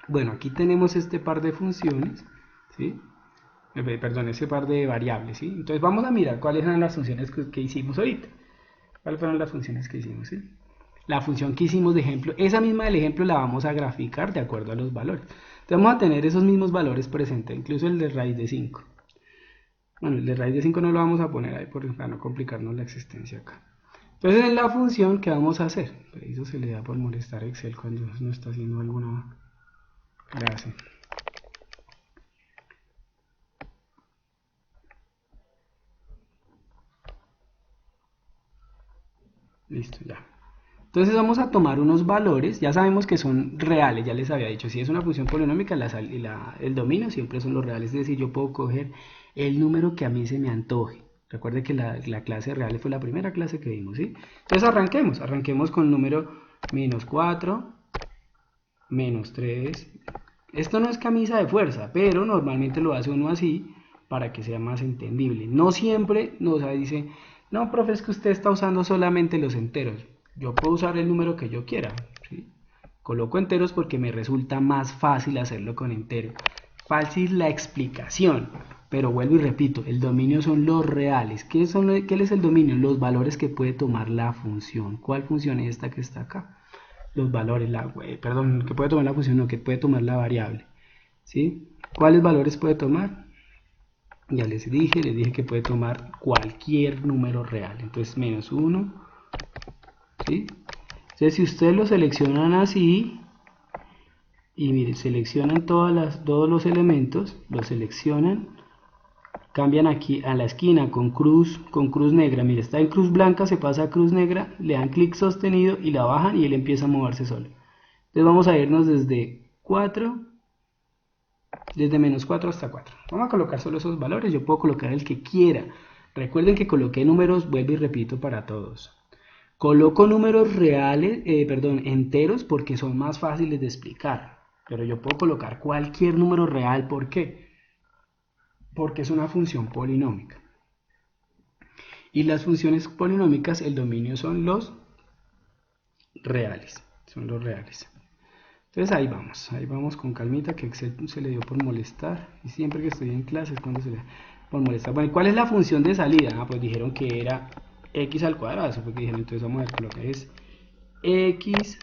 S1: Bueno, aquí tenemos este par de funciones, ¿sí? Perdón, ese par de variables, ¿sí? Entonces vamos a mirar cuáles eran las funciones que hicimos ahorita. ¿Cuáles fueron las funciones que hicimos, sí? la función que hicimos de ejemplo, esa misma del ejemplo la vamos a graficar de acuerdo a los valores. Entonces vamos a tener esos mismos valores presentes, incluso el de raíz de 5. Bueno, el de raíz de 5 no lo vamos a poner ahí para no complicarnos la existencia acá. Entonces en la función, ¿qué vamos a hacer? Eso se le da por molestar Excel cuando no está haciendo alguna clase. Listo, ya. Entonces vamos a tomar unos valores, ya sabemos que son reales, ya les había dicho, si es una función polinómica, el dominio siempre son los reales, es decir, yo puedo coger el número que a mí se me antoje. Recuerde que la clase de reales fue la primera clase que vimos, ¿sí? Entonces arranquemos con el número menos 4, menos 3. Esto no es camisa de fuerza, pero normalmente lo hace uno así para que sea más entendible. No siempre nos dice, no, profe, es que usted está usando solamente los enteros. Yo puedo usar el número que yo quiera, ¿sí? Coloco enteros porque me resulta más fácil hacerlo con enteros. Fácil la explicación, pero vuelvo y repito, el dominio son los reales. ¿Qué es el dominio? Los valores que puede tomar la función. ¿Cuál función es esta que está acá? Los valores, que puede tomar la función, no, que puede tomar la variable, ¿sí? ¿Cuáles valores puede tomar? Ya les dije que puede tomar cualquier número real, entonces menos 1, ¿sí? Entonces si ustedes lo seleccionan así, y miren, seleccionan todos los elementos, los seleccionan, cambian aquí a la esquina con cruz negra, mire, está en cruz blanca, se pasa a cruz negra, le dan clic sostenido y la bajan y él empieza a moverse solo. Entonces vamos a irnos desde 4, desde menos 4 hasta 4. Vamos a colocar solo esos valores, yo puedo colocar el que quiera. Recuerden que coloqué números, vuelvo y repito para todos. Coloco números reales, enteros porque son más fáciles de explicar. Pero yo puedo colocar cualquier número real, ¿por qué? Porque es una función polinómica. Y las funciones polinómicas, el dominio son los reales. Son los reales. Entonces ahí vamos con calmita, que Excel se le dio por molestar. Y siempre que estoy en clase es cuando se le da por molestar. Bueno, ¿y cuál es la función de salida? Ah, pues dijeron que era x al cuadrado. Eso fue que dijeron. Entonces vamos a ver lo que es x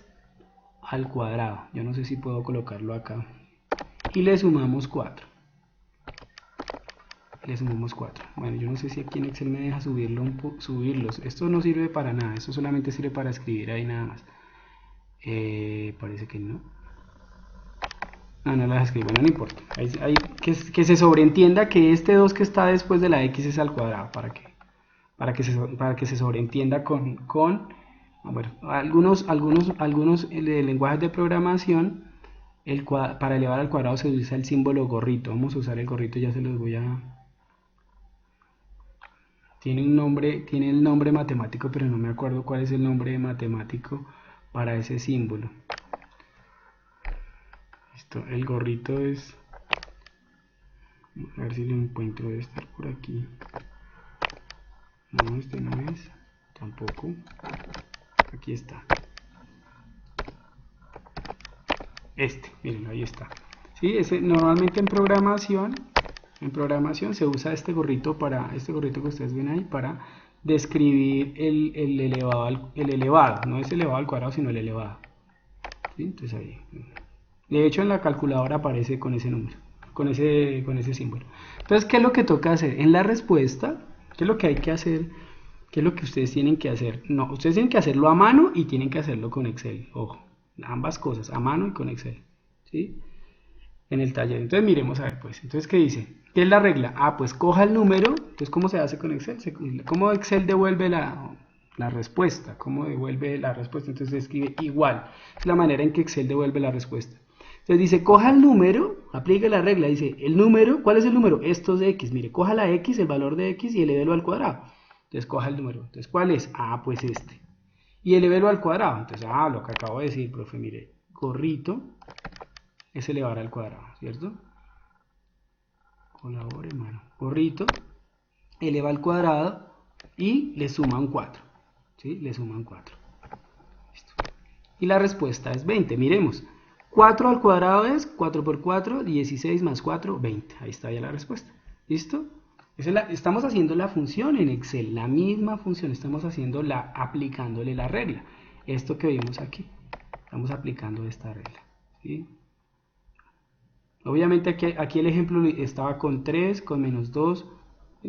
S1: al cuadrado. Yo no sé si puedo colocarlo acá. Y le sumamos 4. Le sumamos 4. Bueno, yo no sé si aquí en Excel me deja subirlos. Esto no sirve para nada. Esto solamente sirve para escribir ahí nada más. Parece que no. No las escribo, bueno, no importa. Que se sobreentienda que este 2 que está después de la x es al cuadrado, para que se sobreentienda bueno, algunos lenguajes de programación, para elevar al cuadrado se usa el símbolo gorrito. Vamos a usar el gorrito, ya se los voy a... Tiene el nombre matemático, pero no me acuerdo cuál es el nombre matemático para ese símbolo. El gorrito es, a ver si lo encuentro, debe estar por aquí. No, este no es, tampoco. Aquí está. Miren, ahí está. ¿Sí? Normalmente en programación se usa este gorrito que ustedes ven ahí para describir el elevado. No es elevado al cuadrado, sino el elevado. ¿Sí? Entonces ahí. De hecho en la calculadora aparece con ese número, con ese símbolo. Entonces, ¿qué es lo que toca hacer? En la respuesta, ¿qué es lo que hay que hacer? ¿Qué es lo que ustedes tienen que hacer? No, ustedes tienen que hacerlo a mano y tienen que hacerlo con Excel. Ojo, ambas cosas, a mano y con Excel. ¿Sí? En el taller. Entonces miremos a ver pues. Entonces, ¿qué dice? ¿Qué es la regla? Ah, pues coja el número. Entonces, ¿cómo se hace con Excel? ¿Cómo Excel devuelve la respuesta? ¿Cómo devuelve la respuesta? Entonces se escribe igual. Es la manera en que Excel devuelve la respuesta. Entonces dice, coja el número, aplica la regla, dice, el número, ¿cuál es el número? Esto es de x, mire, coja la x, el valor de x y elévelo al cuadrado. Entonces coja el número, entonces ¿cuál es? Ah, pues este. Y elévelo al cuadrado, entonces, lo que acabo de decir, profe, mire, gorrito es elevar al cuadrado, ¿cierto? Colabore, hermano. Gorrito, eleva al cuadrado y le suma un 4, ¿sí? Le suma un 4. Listo. Y la respuesta es 20, miremos. 4 al cuadrado es 4 por 4, 16 más 4, 20. Ahí está ya la respuesta. ¿Listo? Estamos haciendo la función en Excel, la misma función, estamos aplicándole la regla. esto que vimos aquí. Estamos aplicando esta regla, ¿sí? Obviamente aquí el ejemplo estaba con 3, con menos 2.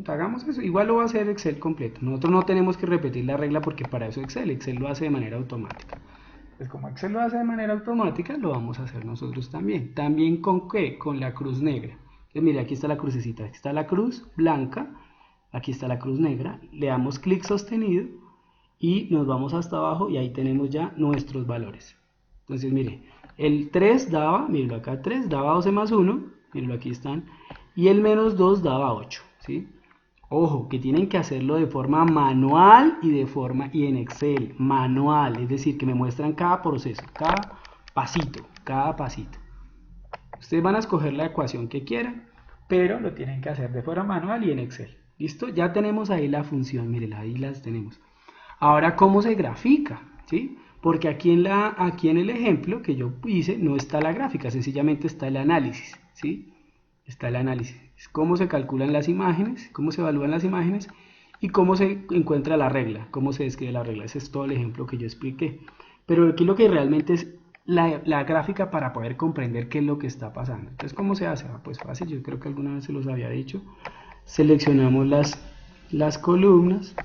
S1: Hagamos eso, igual lo va a hacer Excel completo. Nosotros no tenemos que repetir la regla porque para eso Excel lo hace de manera automática. Pues como Excel lo hace de manera automática, lo vamos a hacer nosotros también. ¿También con qué? Con la cruz negra. Entonces mire, aquí está la crucecita, aquí está la cruz blanca, aquí está la cruz negra. Le damos clic sostenido y nos vamos hasta abajo y ahí tenemos ya nuestros valores. Entonces mire, el 3 daba, mírenlo acá, 3 daba 12 más 1, mírenlo aquí están, y el menos 2 daba 8, ¿sí? Ojo, que tienen que hacerlo de forma manual y en Excel, manual, es decir, que me muestran cada proceso, cada pasito. Ustedes van a escoger la ecuación que quieran, pero lo tienen que hacer de forma manual y en Excel. ¿Listo? Ya tenemos ahí la función, miren, ahí las tenemos. Ahora, ¿cómo se grafica? ¿Sí? Porque aquí en el ejemplo que yo hice no está la gráfica, sencillamente está el análisis, ¿sí? Está el análisis. Cómo se calculan las imágenes, cómo se evalúan las imágenes y cómo se encuentra la regla, cómo se describe la regla. Ese es todo el ejemplo que yo expliqué. Pero aquí lo que realmente es la gráfica para poder comprender qué es lo que está pasando. Entonces, ¿cómo se hace? Pues fácil, yo creo que alguna vez se los había dicho. Seleccionamos las columnas,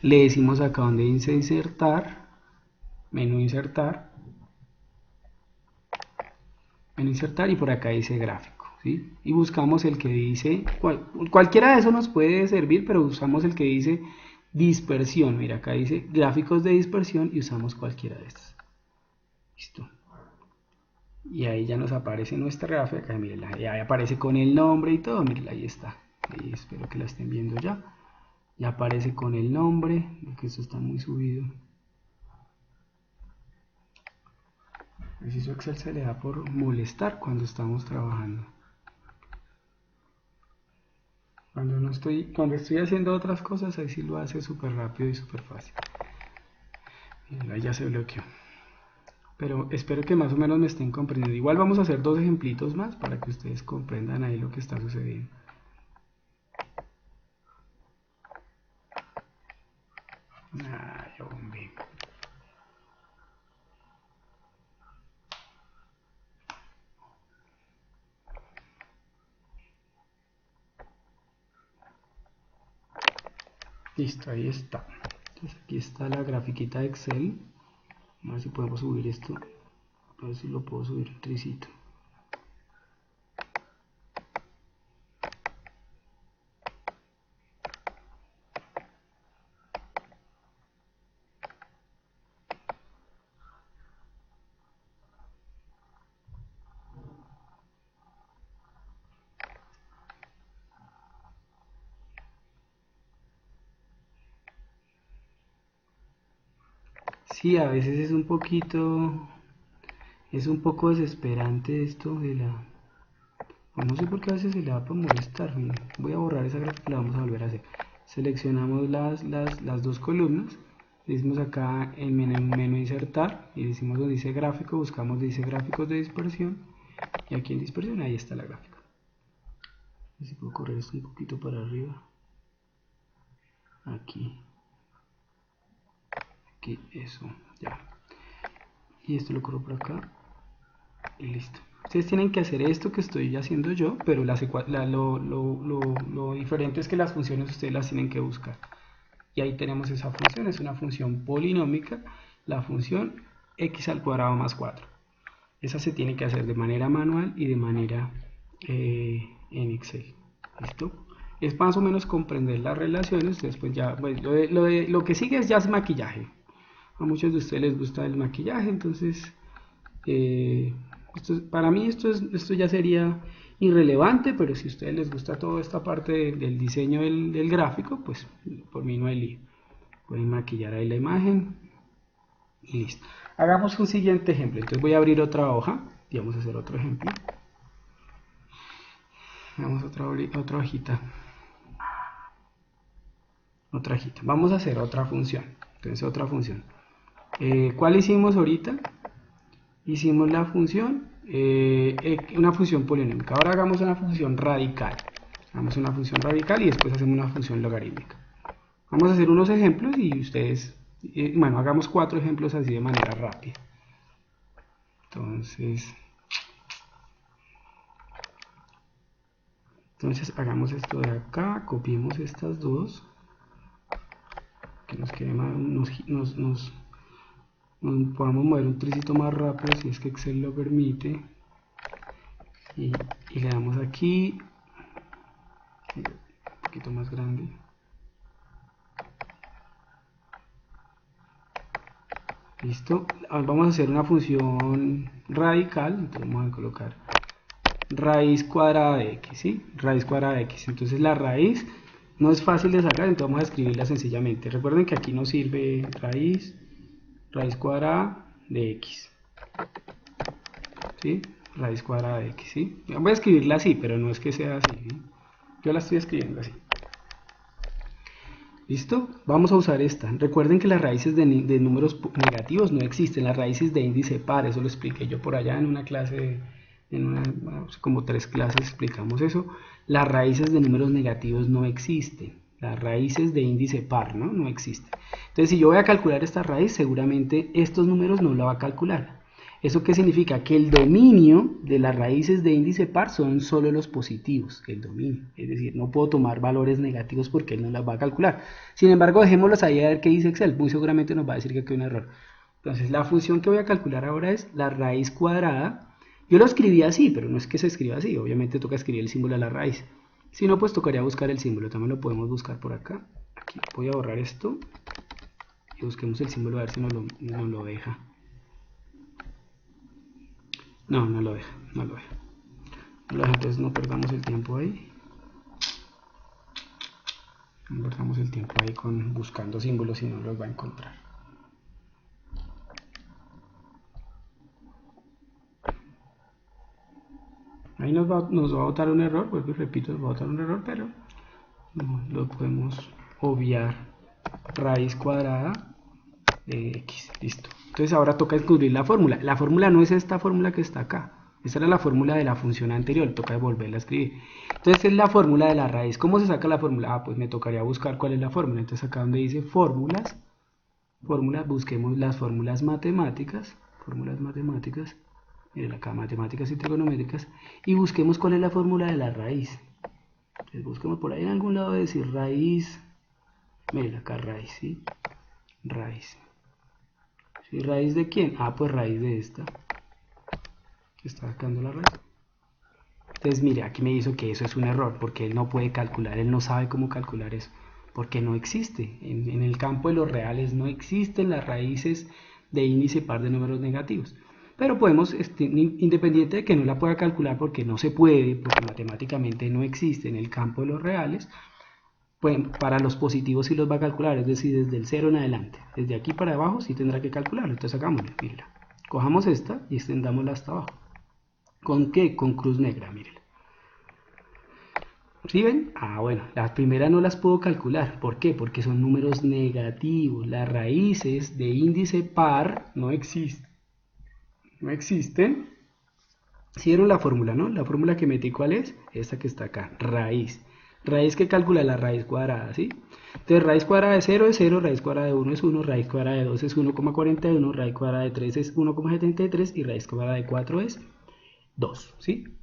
S1: le decimos acá donde dice insertar, menú insertar y por acá dice gráfico, ¿sí? Y buscamos el que dice, cualquiera de esos nos puede servir, pero usamos el que dice dispersión. Mira, acá dice gráficos de dispersión y usamos cualquiera de estos. Listo. Y ahí ya nos aparece nuestra gráfica, miren, ahí aparece con el nombre y todo, miren, ahí está. Ahí espero que la estén viendo ya. Ya aparece con el nombre, porque esto está muy subido. Preciso Excel se le da por molestar cuando estamos trabajando. Cuando estoy haciendo otras cosas, ahí sí lo hace súper rápido y súper fácil. Miren, ahí ya se bloqueó. Pero espero que más o menos me estén comprendiendo. Igual vamos a hacer dos ejemplitos más para que ustedes comprendan ahí lo que está sucediendo. Ay, hombre. Listo, ahí está. Entonces aquí está la grafiquita de Excel. A ver si podemos subir esto. A ver si lo puedo subir un tricito. Sí, a veces es un poco desesperante esto de la... No sé por qué a veces se le da por molestar. Voy a borrar esa gráfica y la vamos a volver a hacer. Seleccionamos las dos columnas, decimos acá en menú insertar y decimos donde dice gráfico, buscamos donde dice gráficos de dispersión y aquí en dispersión ahí está la gráfica. A ver si puedo correr esto un poquito para arriba. Aquí, eso, ya. Y esto lo corro por acá y listo. Ustedes tienen que hacer esto que estoy haciendo yo, pero lo diferente es que las funciones ustedes las tienen que buscar. Y ahí tenemos esa función, es una función polinómica, la función x al cuadrado más 4. Esa se tiene que hacer de manera manual y de manera en Excel. ¿Listo? Es más o menos comprender las relaciones. Después ya, pues, lo que sigue es ya maquillaje. A muchos de ustedes les gusta el maquillaje, entonces para mí esto ya sería irrelevante, pero si a ustedes les gusta toda esta parte del diseño del gráfico, pues por mí no hay lío. Pueden maquillar ahí la imagen y listo. Hagamos un siguiente ejemplo. Entonces voy a abrir otra hoja y vamos a hacer otro ejemplo. Vamos a otra hojita. Otra hojita. Vamos a hacer otra función. Entonces otra función. ¿Cuál hicimos ahorita? Hicimos la función, una función polinómica. Ahora hagamos una función radical. Hagamos una función radical y después hacemos una función logarítmica. Vamos a hacer unos ejemplos y ustedes Bueno, hagamos 4 ejemplos así de manera rápida. Entonces hagamos esto de acá, copiemos estas dos, que nos quede más, nos podamos mover un tricito más rápido si es que Excel lo permite. Y le damos aquí, un poquito más grande. Listo. Ahora vamos a hacer una función radical, entonces vamos a colocar raíz cuadrada de x, ¿sí? Raíz cuadrada de x. Entonces la raíz no es fácil de sacar, entonces vamos a escribirla sencillamente. Recuerden que aquí nos sirve raíz cuadrada de x, ¿sí? Raíz cuadrada de x, ¿sí? Voy a escribirla así, pero no es que sea así, ¿sí? Yo la estoy escribiendo así. ¿Listo? Vamos a usar esta. Recuerden que las raíces de números negativos no existen, las raíces de índice par, eso lo expliqué yo por allá en una clase, como 3 clases explicamos eso. Las raíces de números negativos no existen, las raíces de índice par, ¿no? No existen. Entonces, si yo voy a calcular esta raíz, seguramente estos números no la va a calcular. ¿Eso qué significa? Que el dominio de las raíces de índice par son solo los positivos, el dominio. Es decir, no puedo tomar valores negativos porque él no las va a calcular. Sin embargo, dejémoslos ahí a ver qué dice Excel. Muy seguramente nos va a decir que aquí hay un error. Entonces, la función que voy a calcular ahora es la raíz cuadrada. Yo lo escribí así, pero no es que se escriba así. Obviamente toca escribir el símbolo de la raíz. Si no, pues tocaría buscar el símbolo. También lo podemos buscar por acá. Aquí voy a borrar esto. Y busquemos el símbolo a ver si nos lo deja. No, no lo deja, entonces no perdamos el tiempo ahí. No perdamos el tiempo ahí buscando símbolos y no los va a encontrar. Ahí nos va a botar un error, vuelvo y repito, nos va a botar un error, pero no lo podemos obviar. Raíz cuadrada de x, listo. Entonces ahora toca descubrir la fórmula. La fórmula no es esta fórmula que está acá. Esta era la fórmula de la función anterior, toca volverla a escribir. Entonces es la fórmula de la raíz. ¿Cómo se saca la fórmula? Ah, pues me tocaría buscar cuál es la fórmula. Entonces acá donde dice fórmulas, busquemos las fórmulas matemáticas. Miren acá, matemáticas y trigonométricas. Y busquemos cuál es la fórmula de la raíz. Entonces busquemos por ahí en algún lado decir raíz. Miren acá, raíz, ¿sí? Raíz. ¿Sí? ¿Raíz de quién? Ah, pues raíz de esta. Está sacando la raíz. Entonces, mire, aquí me hizo que eso es un error, porque él no puede calcular, él no sabe cómo calcular eso, porque no existe. En el campo de los reales no existen las raíces de índice par de números negativos. Pero podemos, independiente de que no la pueda calcular porque no se puede, porque matemáticamente no existe en el campo de los reales, pues para los positivos sí los va a calcular, es decir, desde el 0 en adelante. Desde aquí para abajo sí tendrá que calcularlo. Entonces hagámoslo, mírela. Cojamos esta y extendámosla hasta abajo. ¿Con qué? Con cruz negra, mírenla. ¿Sí ven? Ah, bueno, las primeras no las puedo calcular. ¿Por qué? Porque son números negativos. Las raíces de índice par no existen. No existen. ¿Sí vieron la fórmula, no? La fórmula que metí, ¿cuál es? Esta que está acá, raíz. Raíz que calcula la raíz cuadrada, ¿sí? Entonces, raíz cuadrada de 0 es 0, raíz cuadrada de 1 es 1, raíz cuadrada de 2 es 1,41, raíz cuadrada de 3 es 1,73 y raíz cuadrada de 4 es 2, ¿sí?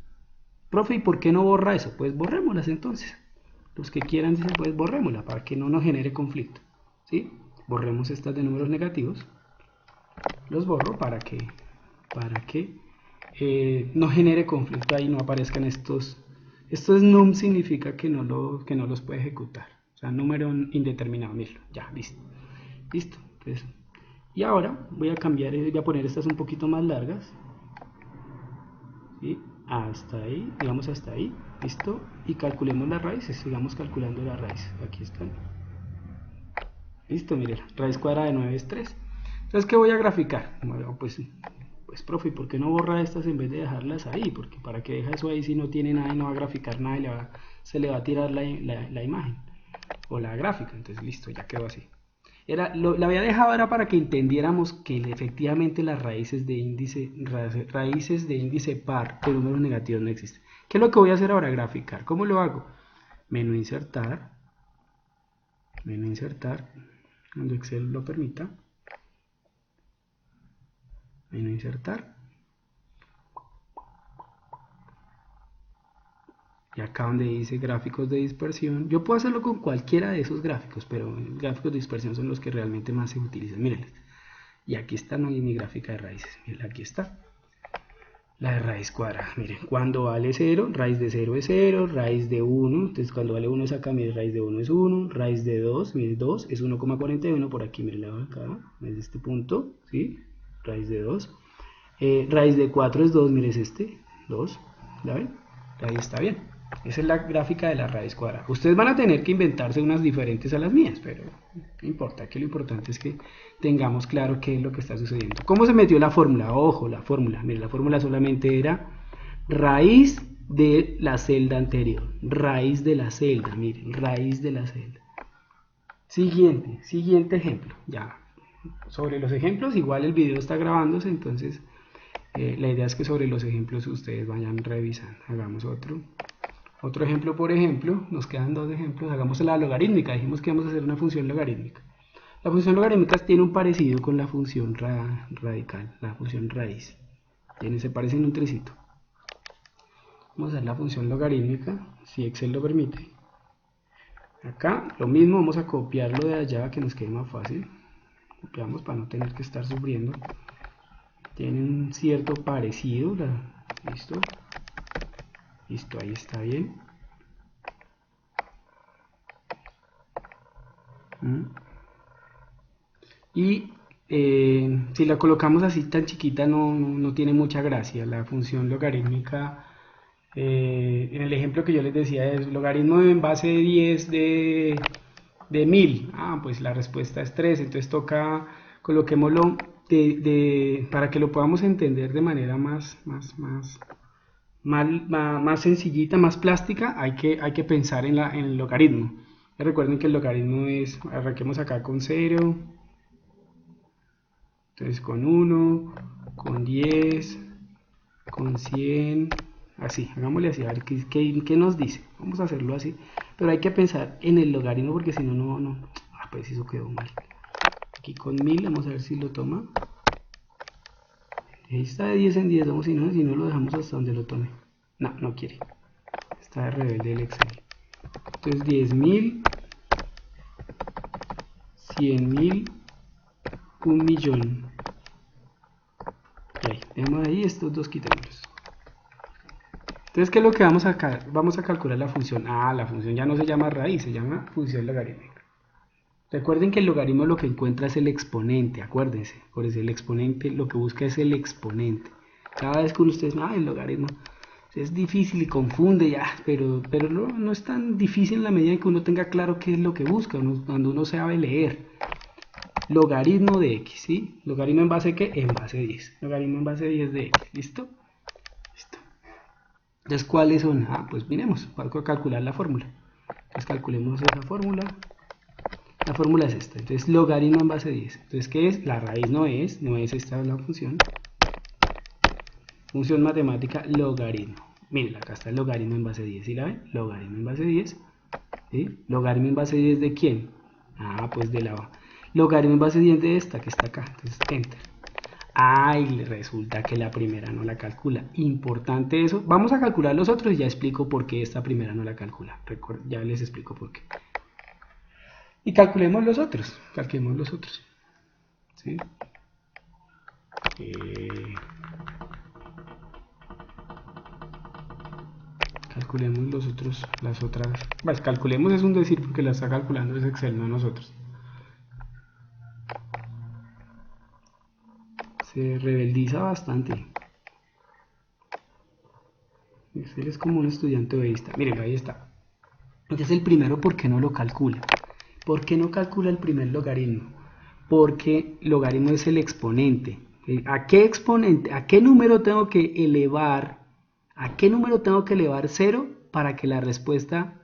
S1: Profe, ¿y por qué no borra eso? Pues borrémoslas entonces. Los que quieran dicen, pues borrémosla para que no nos genere conflicto, ¿sí? Borremos estas de números negativos. Los borro para que no genere conflicto ahí, no aparezcan estos. Estos num significa que no los puede ejecutar. O sea, número indeterminado, miren, ya, listo. Listo. Entonces, y ahora voy a cambiar, voy a poner estas un poquito más largas. ¿Sí? Hasta ahí, digamos hasta ahí, listo. Y calculemos las raíces, sigamos calculando las raíces. Aquí están. Listo, miren, raíz cuadrada de 9 es 3. Entonces, ¿qué voy a graficar? Bueno, pues profe, ¿por qué no borra estas en vez de dejarlas ahí? Porque para que deja eso ahí si no tiene nada y no va a graficar nada y se le va a tirar la imagen o la gráfica. Entonces, listo, ya quedó así. La había dejado era para que entendiéramos que efectivamente las raíces de índice par de números negativos no existen. ¿Qué es lo que voy a hacer ahora? Graficar. ¿Cómo lo hago? Menú insertar, cuando Excel lo permita. Menú insertar. Y acá donde dice gráficos de dispersión, yo puedo hacerlo con cualquiera de esos gráficos, pero gráficos de dispersión son los que realmente más se utilizan. Miren, y aquí está mi gráfica de raíces. Miren, aquí está. La de raíz cuadrada. Miren, cuando vale 0, raíz de 0 es 0, raíz de 1, entonces cuando vale 1 saca, miren, raíz de 1 es 1, raíz de 2, miren, 2 es 1,41, por aquí, miren, acá, desde este punto, ¿sí? Raíz de 2. Raíz de 4 es 2, miren, es este, 2, ¿la ven? Ahí está bien. Esa es la gráfica de la raíz cuadrada. Ustedes van a tener que inventarse unas diferentes a las mías, pero no importa, que lo importante es que tengamos claro qué es lo que está sucediendo. ¿Cómo se metió la fórmula? Ojo, la fórmula. Miren, la fórmula solamente era raíz de la celda anterior. Raíz de la celda, miren, raíz de la celda. Siguiente ejemplo. Ya, sobre los ejemplos, igual el video está grabándose, entonces la idea es que sobre los ejemplos ustedes vayan revisando. Hagamos otro ejemplo. Por ejemplo, nos quedan dos ejemplos. Hagamos la logarítmica. Dijimos que vamos a hacer una función logarítmica. La función logarítmica tiene un parecido con la función radical, la función raíz. Se parecen un trecito. Vamos a hacer la función logarítmica, si Excel lo permite. Acá lo mismo, vamos a copiarlo de allá, que nos quede más fácil. Copiamos para no tener que estar sufriendo. Tiene un cierto parecido. Listo. Listo, ahí está bien. Y si la colocamos así tan chiquita no tiene mucha gracia. La función logarítmica, en el ejemplo que yo les decía, es logaritmo en base de 10 de 1000. Pues la respuesta es 3, entonces toca, coloquémoslo para que lo podamos entender de manera más sencillita, más plástica. Hay que pensar en el logaritmo. Recuerden que el logaritmo es, arranquemos acá con 0, entonces con 1, con 10, con 100, así, hagámosle así, a ver qué nos dice. Vamos a hacerlo así, pero hay que pensar en el logaritmo porque si no, pues eso quedó mal. Aquí con 1000, vamos a ver si lo toma. Ahí está de 10 en 10, vamos, si no lo dejamos hasta donde lo tome. No quiere. Está de rebelde el Excel. Entonces 10.000, 100.000, 1.000.000. Ok, dejemos ahí estos dos, quitémoslos. Entonces, ¿qué es lo que vamos a calcular la función? La función ya no se llama raíz, se llama función logarítmica. Recuerden que el logaritmo lo que encuentra es el exponente, acuérdense. Por eso el exponente lo que busca es el exponente. Cada vez que ustedes el logaritmo es difícil y confunde ya, pero no es tan difícil en la medida en que uno tenga claro qué es lo que busca, cuando uno sabe leer. Logaritmo de x, ¿sí? ¿Logaritmo en base qué? En base 10. Logaritmo en base 10 de x, ¿listo? Listo. Entonces, ¿cuáles son? Pues miremos, vamos a calcular la fórmula. Entonces, calculemos esa fórmula. La fórmula es esta. Entonces, logaritmo en base 10. Entonces, ¿qué es? La raíz no es esta la función. Función matemática logaritmo. Miren, acá está el logaritmo en base 10. ¿Sí la ven? Logaritmo en base 10. ¿Sí? ¿Logaritmo en base 10 de quién? Pues de la logaritmo en base 10 de esta que está acá. Entonces, enter. Y resulta que la primera no la calcula. Importante eso. Vamos a calcular los otros y ya explico por qué esta primera no la calcula. Ya les explico por qué. Y calculemos los otros. ¿Sí? Calculemos los otros, las otras. Pues calculemos es un decir porque la está calculando es Excel, no nosotros. Se rebeldiza bastante. Excel es como un estudiante egoísta. Miren, ahí está. Entonces el primero, ¿por qué no lo calcula? ¿Por qué no calcula el primer logaritmo? Porque logaritmo es el exponente. ¿A qué exponente? ¿A qué número tengo que elevar? ¿A qué número tengo que elevar 0 para que la respuesta...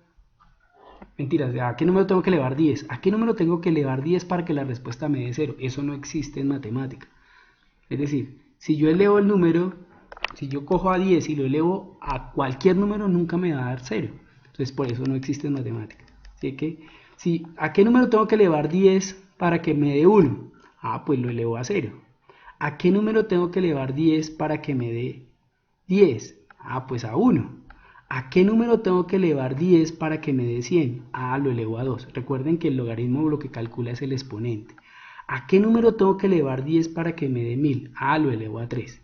S1: Mentiras, ¿a qué número tengo que elevar 10? ¿A qué número tengo que elevar 10 para que la respuesta me dé 0? Eso no existe en matemática. Es decir, si yo elevo el número, si yo cojo a 10 y lo elevo a cualquier número, nunca me va a dar 0. Entonces por eso no existe en matemática. Así que, ¿a qué número tengo que elevar 10 para que me dé 1? Ah, pues lo elevo a 0. ¿A qué número tengo que elevar 10 para que me dé 10? Ah, pues a 1. ¿A qué número tengo que elevar 10 para que me dé 100? Ah, lo elevo a 2. Recuerden que el logaritmo lo que calcula es el exponente. ¿A qué número tengo que elevar 10 para que me dé 1000? Ah, lo elevo a 3.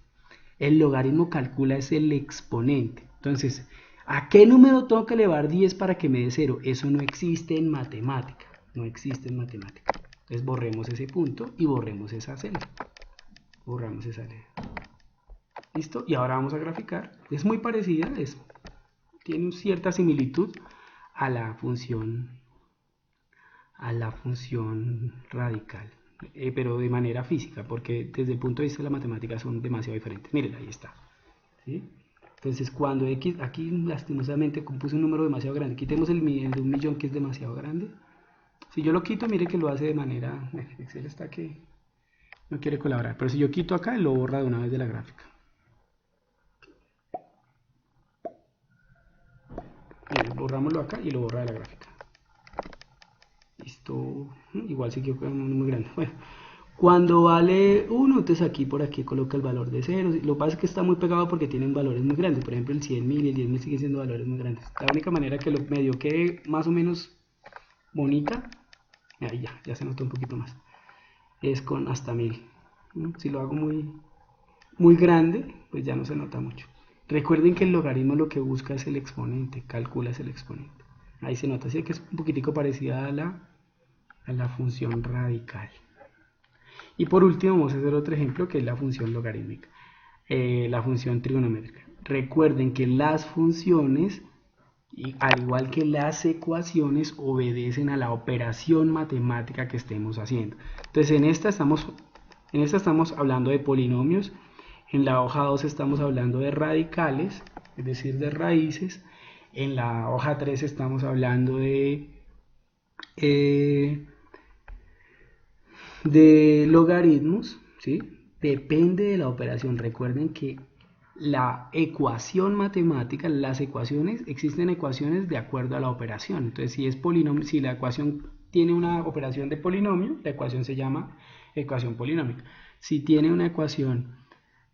S1: El logaritmo calcula es el exponente. Entonces, ¿a qué número tengo que elevar 10 para que me dé 0? Eso no existe en matemática. No existe en matemática. Entonces borremos ese punto y borremos esa celda. Borramos esa celda. ¿Listo? Y ahora vamos a graficar. Es muy parecida, tiene cierta similitud a la función radical, pero de manera física, porque desde el punto de vista de la matemática son demasiado diferentes. Miren, ahí está. ¿Sí? Entonces, cuando x, aquí lastimosamente compuse un número demasiado grande, quitemos el de 1.000.000 que es demasiado grande. Si yo lo quito, mire que lo hace de manera, Excel está que no quiere colaborar, pero si yo quito acá, lo borra de una vez de la gráfica. Miren, borrámoslo acá y lo borra de la gráfica. Listo, igual sí que muy grande. Bueno, cuando vale 1, entonces aquí por aquí coloca el valor de 0. Lo que pasa es que está muy pegado porque tienen valores muy grandes. Por ejemplo, el 100.000 y el 10.000 siguen siendo valores muy grandes. La única manera que lo medio quede más o menos bonita, ahí ya se nota un poquito más, es con hasta 1000. Si lo hago muy grande, pues ya no se nota mucho. Recuerden que el logaritmo lo que busca es el exponente, calcula es el exponente. Ahí se nota, así que es un poquitico parecida a la función radical. Y por último vamos a hacer otro ejemplo que es la función logarítmica, la función trigonométrica. Recuerden que las funciones, al igual que las ecuaciones, obedecen a la operación matemática que estemos haciendo. Entonces en esta estamos hablando de polinomios, en la hoja 2 estamos hablando de radicales, es decir, de raíces. En la hoja 3 estamos hablando de logaritmos, ¿sí? Depende de la operación. Recuerden que la ecuación matemática, las ecuaciones, existen ecuaciones de acuerdo a la operación. Entonces, si es polinomio, si la ecuación tiene una operación de polinomio, la ecuación se llama ecuación polinómica. Si tiene una ecuación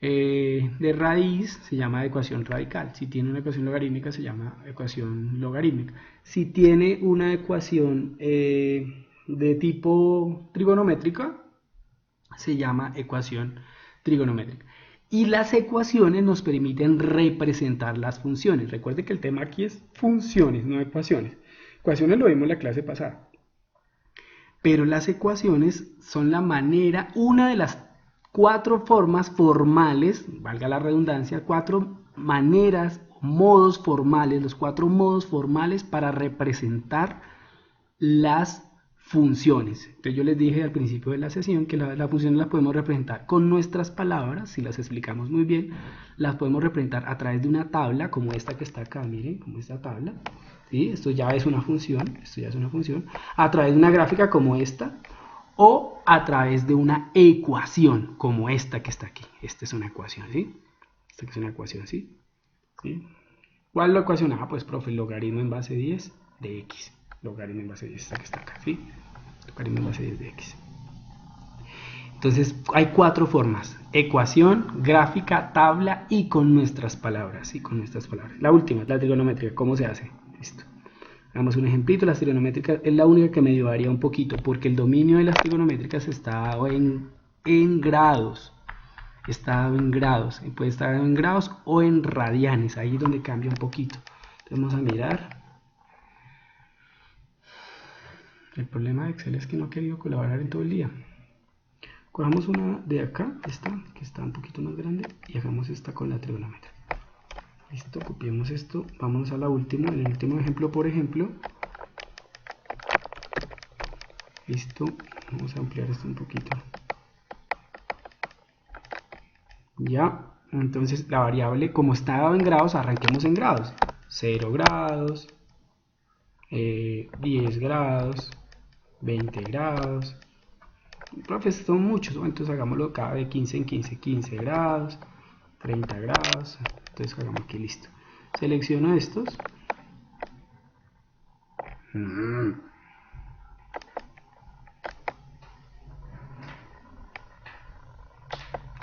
S1: de raíz, se llama ecuación radical. Si tiene una ecuación logarítmica, se llama ecuación logarítmica. Si tiene una ecuación de tipo trigonométrica, se llama ecuación trigonométrica. Y las ecuaciones nos permiten representar las funciones. Recuerde que el tema aquí es funciones, no ecuaciones. Ecuaciones lo vimos en la clase pasada. Pero las ecuaciones son la manera, una de las 4 formas formales, valga la redundancia, 4 maneras, modos formales, los 4 modos formales para representar las funciones. Entonces yo les dije al principio de la sesión que las funciones las podemos representar con nuestras palabras, si las explicamos muy bien, las podemos representar a través de una tabla como esta que está acá, miren, como esta tabla, ¿sí? Esto ya es una función, a través de una gráfica como esta, o a través de una ecuación como esta que está aquí. Esta es una ecuación, ¿sí? Esta que es una ecuación, ¿sí? ¿Sí? ¿Cuál es la ecuación? Ah, pues profe, logaritmo en base 10 de x. Logaritmo en base 10, esta que está acá, ¿sí? Logaritmo en base 10 de x. Entonces, hay 4 formas: ecuación, gráfica, tabla y con nuestras palabras, ¿sí? Con nuestras palabras. La última, la trigonométrica. ¿Cómo se hace? Listo. Hagamos un ejemplito. Las trigonométricas es la única que me varía un poquito, porque el dominio de las trigonométricas está en grados. Está en grados. Puede estar en grados o en radianes. Ahí es donde cambia un poquito. Entonces, vamos a mirar. El problema de Excel es que no ha querido colaborar en todo el día. Cogamos una de acá, esta, que está un poquito más grande, y hagamos esta con la trigonometría. Listo, copiemos esto, vámonos a la última, en el último ejemplo, por ejemplo. Listo, vamos a ampliar esto un poquito. Ya, entonces la variable, como está en grados, arranquemos en grados. 0 grados, 10 grados, 20 grados. Profe, son muchos, ¿no? Entonces hagámoslo cada de 15 en 15, 15 grados, 30 grados, entonces hagamos aquí, listo. Selecciono estos.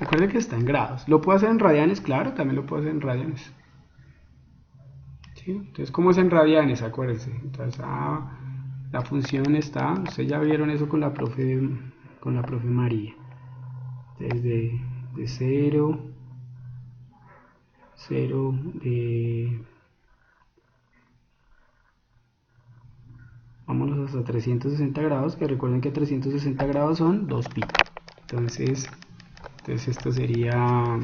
S1: Recuerde que está en grados. ¿Lo puedo hacer en radianes? Claro, también lo puedo hacer en radianes. ¿Sí? Entonces, ¿cómo es en radianes? Acuérdense. Entonces, la función está, ustedes ya vieron eso con la profe María. Desde de 0, vámonos hasta 360 grados, que recuerden que 360 grados son 2pi. Entonces esto sería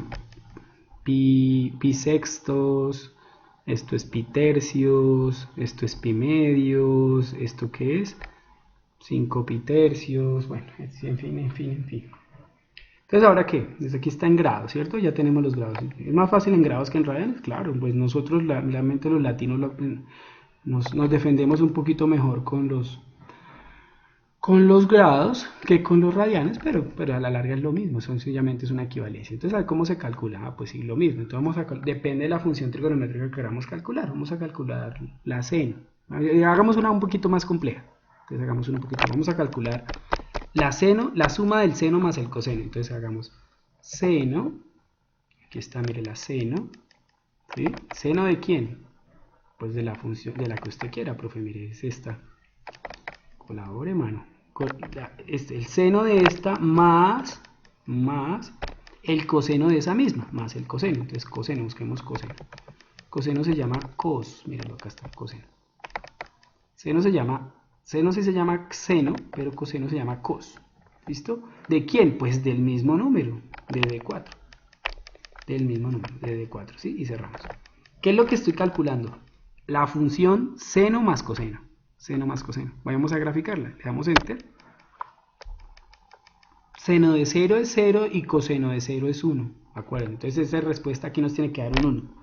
S1: pi sextos, esto es pi tercios, esto es pi medios, esto qué es 5 pi tercios, bueno, en fin. Entonces, ¿ahora qué? Desde aquí está en grados, ¿cierto? Ya tenemos los grados. ¿Es más fácil en grados que en radianes? Claro, pues nosotros, realmente los latinos, nos defendemos un poquito mejor con los grados que con los radianes, pero a la larga es lo mismo, sencillamente es una equivalencia. Entonces, ¿cómo se calcula? Pues sí, lo mismo. Entonces, depende de la función trigonométrica que queramos calcular. Vamos a calcular la seno. Hagamos una un poquito más compleja. Entonces, hagamos una un poquito. Vamos a calcular la seno, la suma del seno más el coseno. Entonces, hagamos seno. Aquí está, mire, la seno. ¿Sí? ¿Seno de quién? Pues de la función, de la que usted quiera, profe. Mire, es esta. Colabore, mano. El seno de esta más el coseno de esa misma, más el coseno. Entonces, coseno, busquemos coseno. Coseno se llama cos. Míralo, acá está, coseno. Seno sí se llama seno, pero coseno se llama cos. ¿Listo? ¿De quién? Pues del mismo número, de D4. Del mismo número, de D4, ¿sí? Y cerramos. ¿Qué es lo que estoy calculando? La función seno más coseno. Seno más coseno. Vamos a graficarla. Le damos enter. Seno de 0 es 0 y coseno de 0 es 1. Acuérdense. Entonces esa respuesta aquí nos tiene que dar un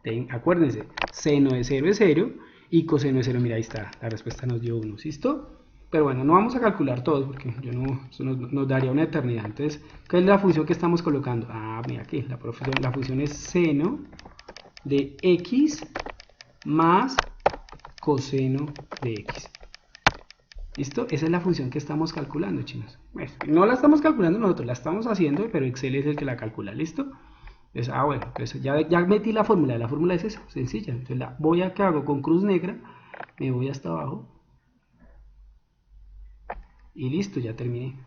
S1: 1. Acuérdense. Seno de 0 es 0 y coseno de 0. Mira, ahí está. La respuesta nos dio 1. ¿Listo? Pero bueno, no vamos a calcular todos porque eso nos daría una eternidad. Entonces, ¿qué es la función que estamos colocando? Mira aquí. La función es seno de x más coseno de x. ¿Listo? Esa es la función que estamos calculando, chinos. Bueno, no la estamos calculando nosotros, la estamos haciendo, pero Excel es el que la calcula, ¿listo? Entonces, bueno, pues ya metí la fórmula es esa, sencilla. Entonces ¿qué hago? Con cruz negra, me voy hasta abajo. Y listo, ya terminé.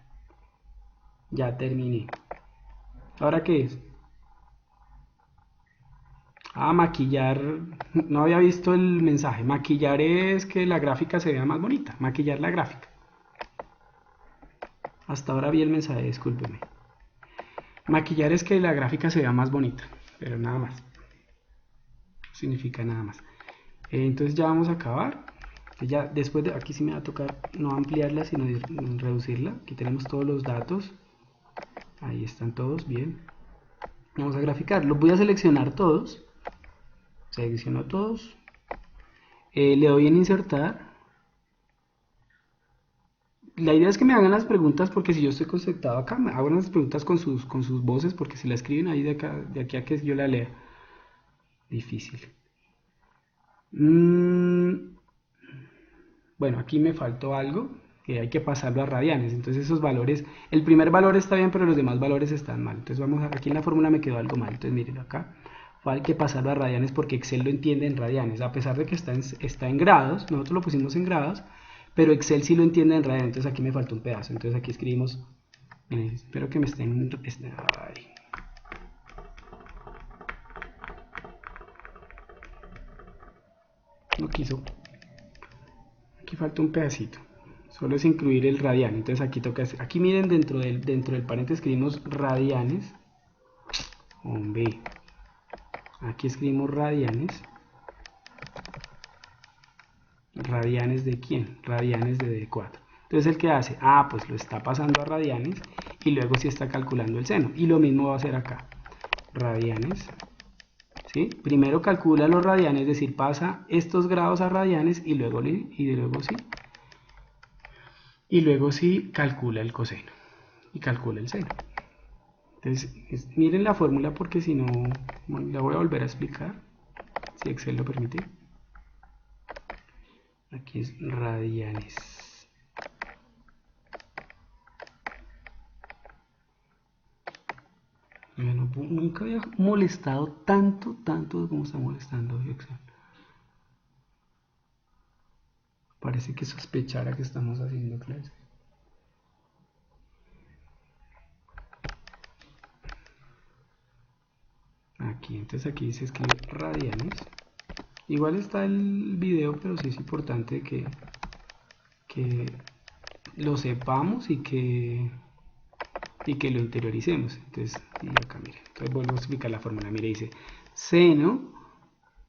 S1: Ya terminé. ¿Ahora qué es? Maquillar, no había visto el mensaje. Maquillar es que la gráfica se vea más bonita. Maquillar la gráfica. Hasta ahora vi el mensaje, discúlpeme. Maquillar es que la gráfica se vea más bonita, pero nada más. No significa nada más. Entonces ya vamos a acabar. Ya después de aquí sí me va a tocar no ampliarla, sino reducirla. Aquí tenemos todos los datos. Ahí están todos, bien. Vamos a graficar. Los voy a seleccionar todos. Selecciono todos. Le doy en insertar. La idea es que me hagan las preguntas porque si yo estoy conectado acá, me hago las preguntas con sus voces porque si la escriben ahí de aquí a que yo la lea. Difícil. Bueno, aquí me faltó algo que hay que pasarlo a radianes. Entonces esos valores, el primer valor está bien, pero los demás valores están mal. Entonces aquí en la fórmula me quedó algo mal. Entonces miren acá, hay que pasarlo a radianes porque Excel lo entiende en radianes. A pesar de que está en grados, nosotros lo pusimos en grados, pero Excel sí lo entiende en radianes. Entonces aquí me faltó un pedazo. Entonces aquí escribimos, miren, espero que me estén... Ay. No quiso. Aquí falta un pedacito. Solo es incluir el radian. Entonces aquí toca. Aquí miren dentro del paréntesis escribimos radianes. Hombre. Aquí escribimos radianes. ¿Radianes de quién? Radianes de D4. Entonces el que hace, pues lo está pasando a radianes y luego sí está calculando el seno. Y lo mismo va a hacer acá. Radianes. ¿Sí? Primero calcula los radianes, es decir, pasa estos grados a radianes y luego sí. Y luego sí calcula el coseno y calcula el seno. Entonces, miren la fórmula porque si no, la voy a volver a explicar, si Excel lo permite. Aquí es radianes. Nunca había molestado tanto como está molestando Excel. Parece que sospechara que estamos haciendo clase. Aquí, entonces aquí se escribe radianes. Igual está el video, pero sí es importante que lo sepamos y que lo interioricemos. Entonces, y acá mire, entonces vuelvo a explicar la fórmula. Mire, dice seno,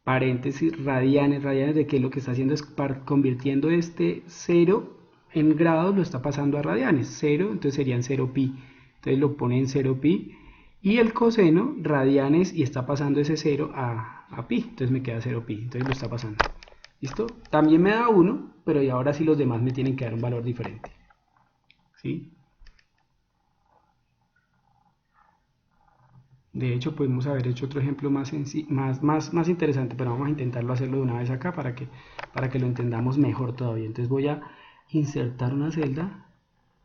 S1: paréntesis, radianes de que lo que está haciendo es convirtiendo este 0 en grados, lo está pasando a radianes. 0, entonces serían 0 pi. Entonces lo pone en 0 pi. Y el coseno, radianes, y está pasando ese 0 a pi. Entonces me queda 0 pi. Entonces lo está pasando. ¿Listo? También me da 1, pero y ahora sí los demás me tienen que dar un valor diferente. ¿Sí? De hecho, podemos haber hecho otro ejemplo más interesante, pero vamos a intentarlo hacerlo de una vez acá para que lo entendamos mejor todavía. Entonces voy a insertar una celda,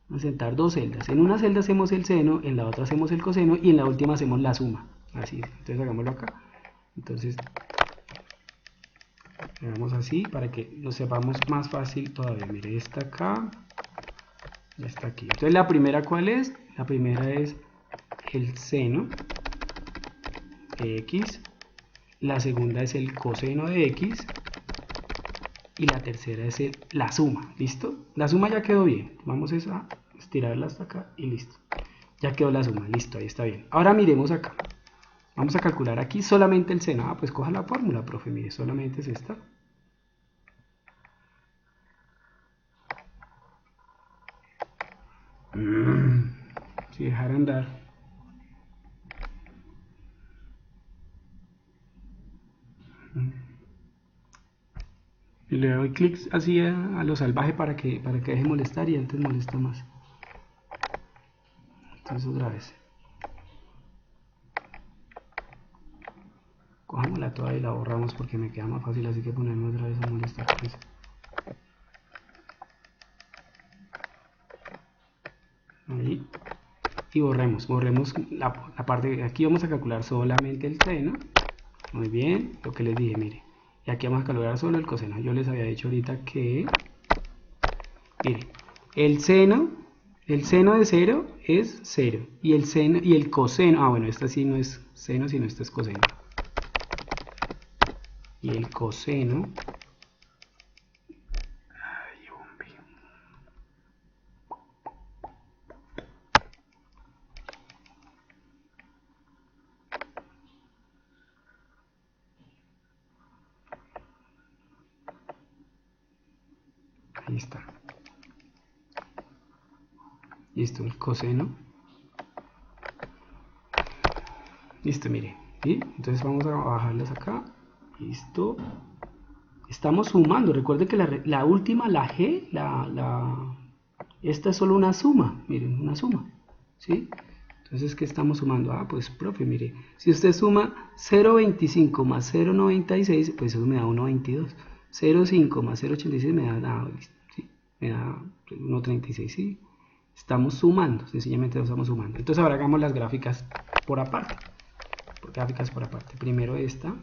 S1: insertar dos celdas. En una celda hacemos el seno, en la otra hacemos el coseno y en la última hacemos la suma. Así es. Entonces hagámoslo acá. Entonces hagamos así para que lo sepamos más fácil todavía. Mire, esta acá, esta aquí. Entonces la primera, ¿cuál es? La primera es el seno de x, la segunda es el coseno de x y la tercera es la suma. ¿Listo? La suma ya quedó bien. Vamos a estirarla hasta acá y listo. Ya quedó la suma. Listo, ahí está bien. Ahora miremos acá. Vamos a calcular aquí solamente el seno. Pues coja la fórmula, profe. Mire, solamente es esta. Si dejara andar. Y le doy clic así a lo salvaje para que deje molestar y antes molesta más. Entonces otra vez. Cojámosla toda y la borramos porque me queda más fácil así que ponerme otra vez a molestar. Pues. Ahí. Y borremos la parte de aquí. Vamos a calcular solamente el seno. Muy bien, lo que les dije, mire. Y aquí vamos a calcular solo el coseno. Yo les había dicho ahorita que, mire, el seno de 0 es 0. Y el coseno, bueno, esta sí no es seno, sino esta es coseno. Y el coseno, ahí está. Listo, el coseno. Listo, mire. ¿Sí? Entonces vamos a bajarlas acá. Listo. Estamos sumando. Recuerden que la última, la G, esta es solo una suma. Miren, una suma. ¿Sí? Entonces, ¿qué estamos sumando? Pues, profe, mire. Si usted suma 0.25 más 0.96, pues eso me da 1.22. 0.5 más 0.86 me da, ¿sí? Me da 1.36, ¿sí? Estamos sumando, sencillamente estamos sumando. Entonces ahora hagamos las gráficas por aparte. Gráficas por aparte. Primero esta.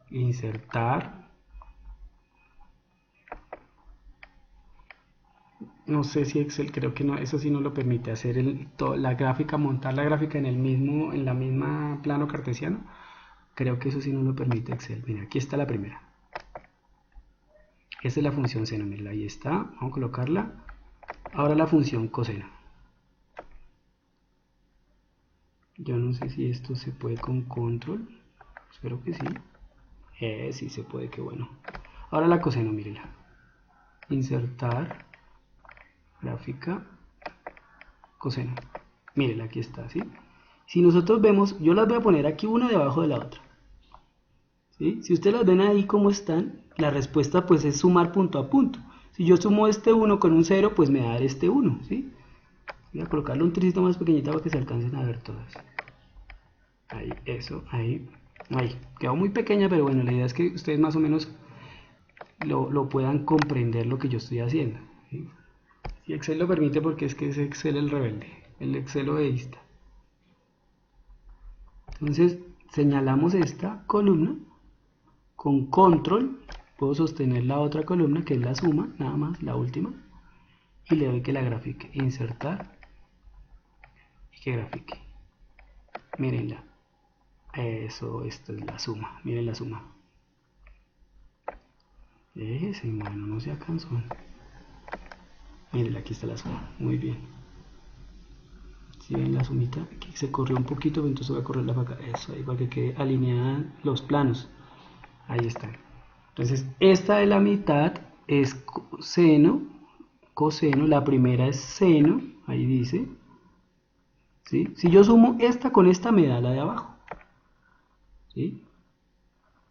S1: Insertar. No sé si Excel, creo que no, eso sí no lo permite hacer la gráfica, montar la gráfica en la misma plano cartesiano. Creo que eso sí no lo permite Excel. Mira, aquí está la primera. Esta es la función seno, mira, ahí está. Vamos a colocarla. Ahora la función coseno. Yo no sé si esto se puede con control. Espero que sí. Sí se puede, qué bueno. Ahora la coseno, mírela. Insertar. Gráfica. Coseno. Mírela, aquí está, ¿sí? Si nosotros vemos, yo las voy a poner aquí una debajo de la otra. ¿Sí? Si ustedes las ven ahí como están, la respuesta pues es sumar punto a punto. Si yo sumo este 1 con un 0, pues me va a dar este 1, ¿sí? Voy a colocarle un tricito más pequeñito para que se alcancen a ver todas. Ahí, eso, ahí. Ahí, quedó muy pequeña, pero bueno, la idea es que ustedes más o menos lo puedan comprender lo que yo estoy haciendo, ¿sí? Y Excel lo permite porque es que es Excel el rebelde, el Excel odeísta. Entonces señalamos esta columna con control, puedo sostener la otra columna que es la suma, nada más, la última, y le doy que la grafique, insertar y que grafique. Mírenla, eso, esto es la suma, miren la suma. Ese, bueno, no sea cansón. Miren, aquí está la suma, muy bien. Si ven la sumita, aquí se corrió un poquito, entonces voy a correrla para acá, eso, ahí para que quede alineada los planos. Ahí están. Entonces, esta de la mitad es seno, coseno, la primera es seno, ahí dice. ¿Sí? Si yo sumo esta con esta, me da la de abajo. ¿Sí?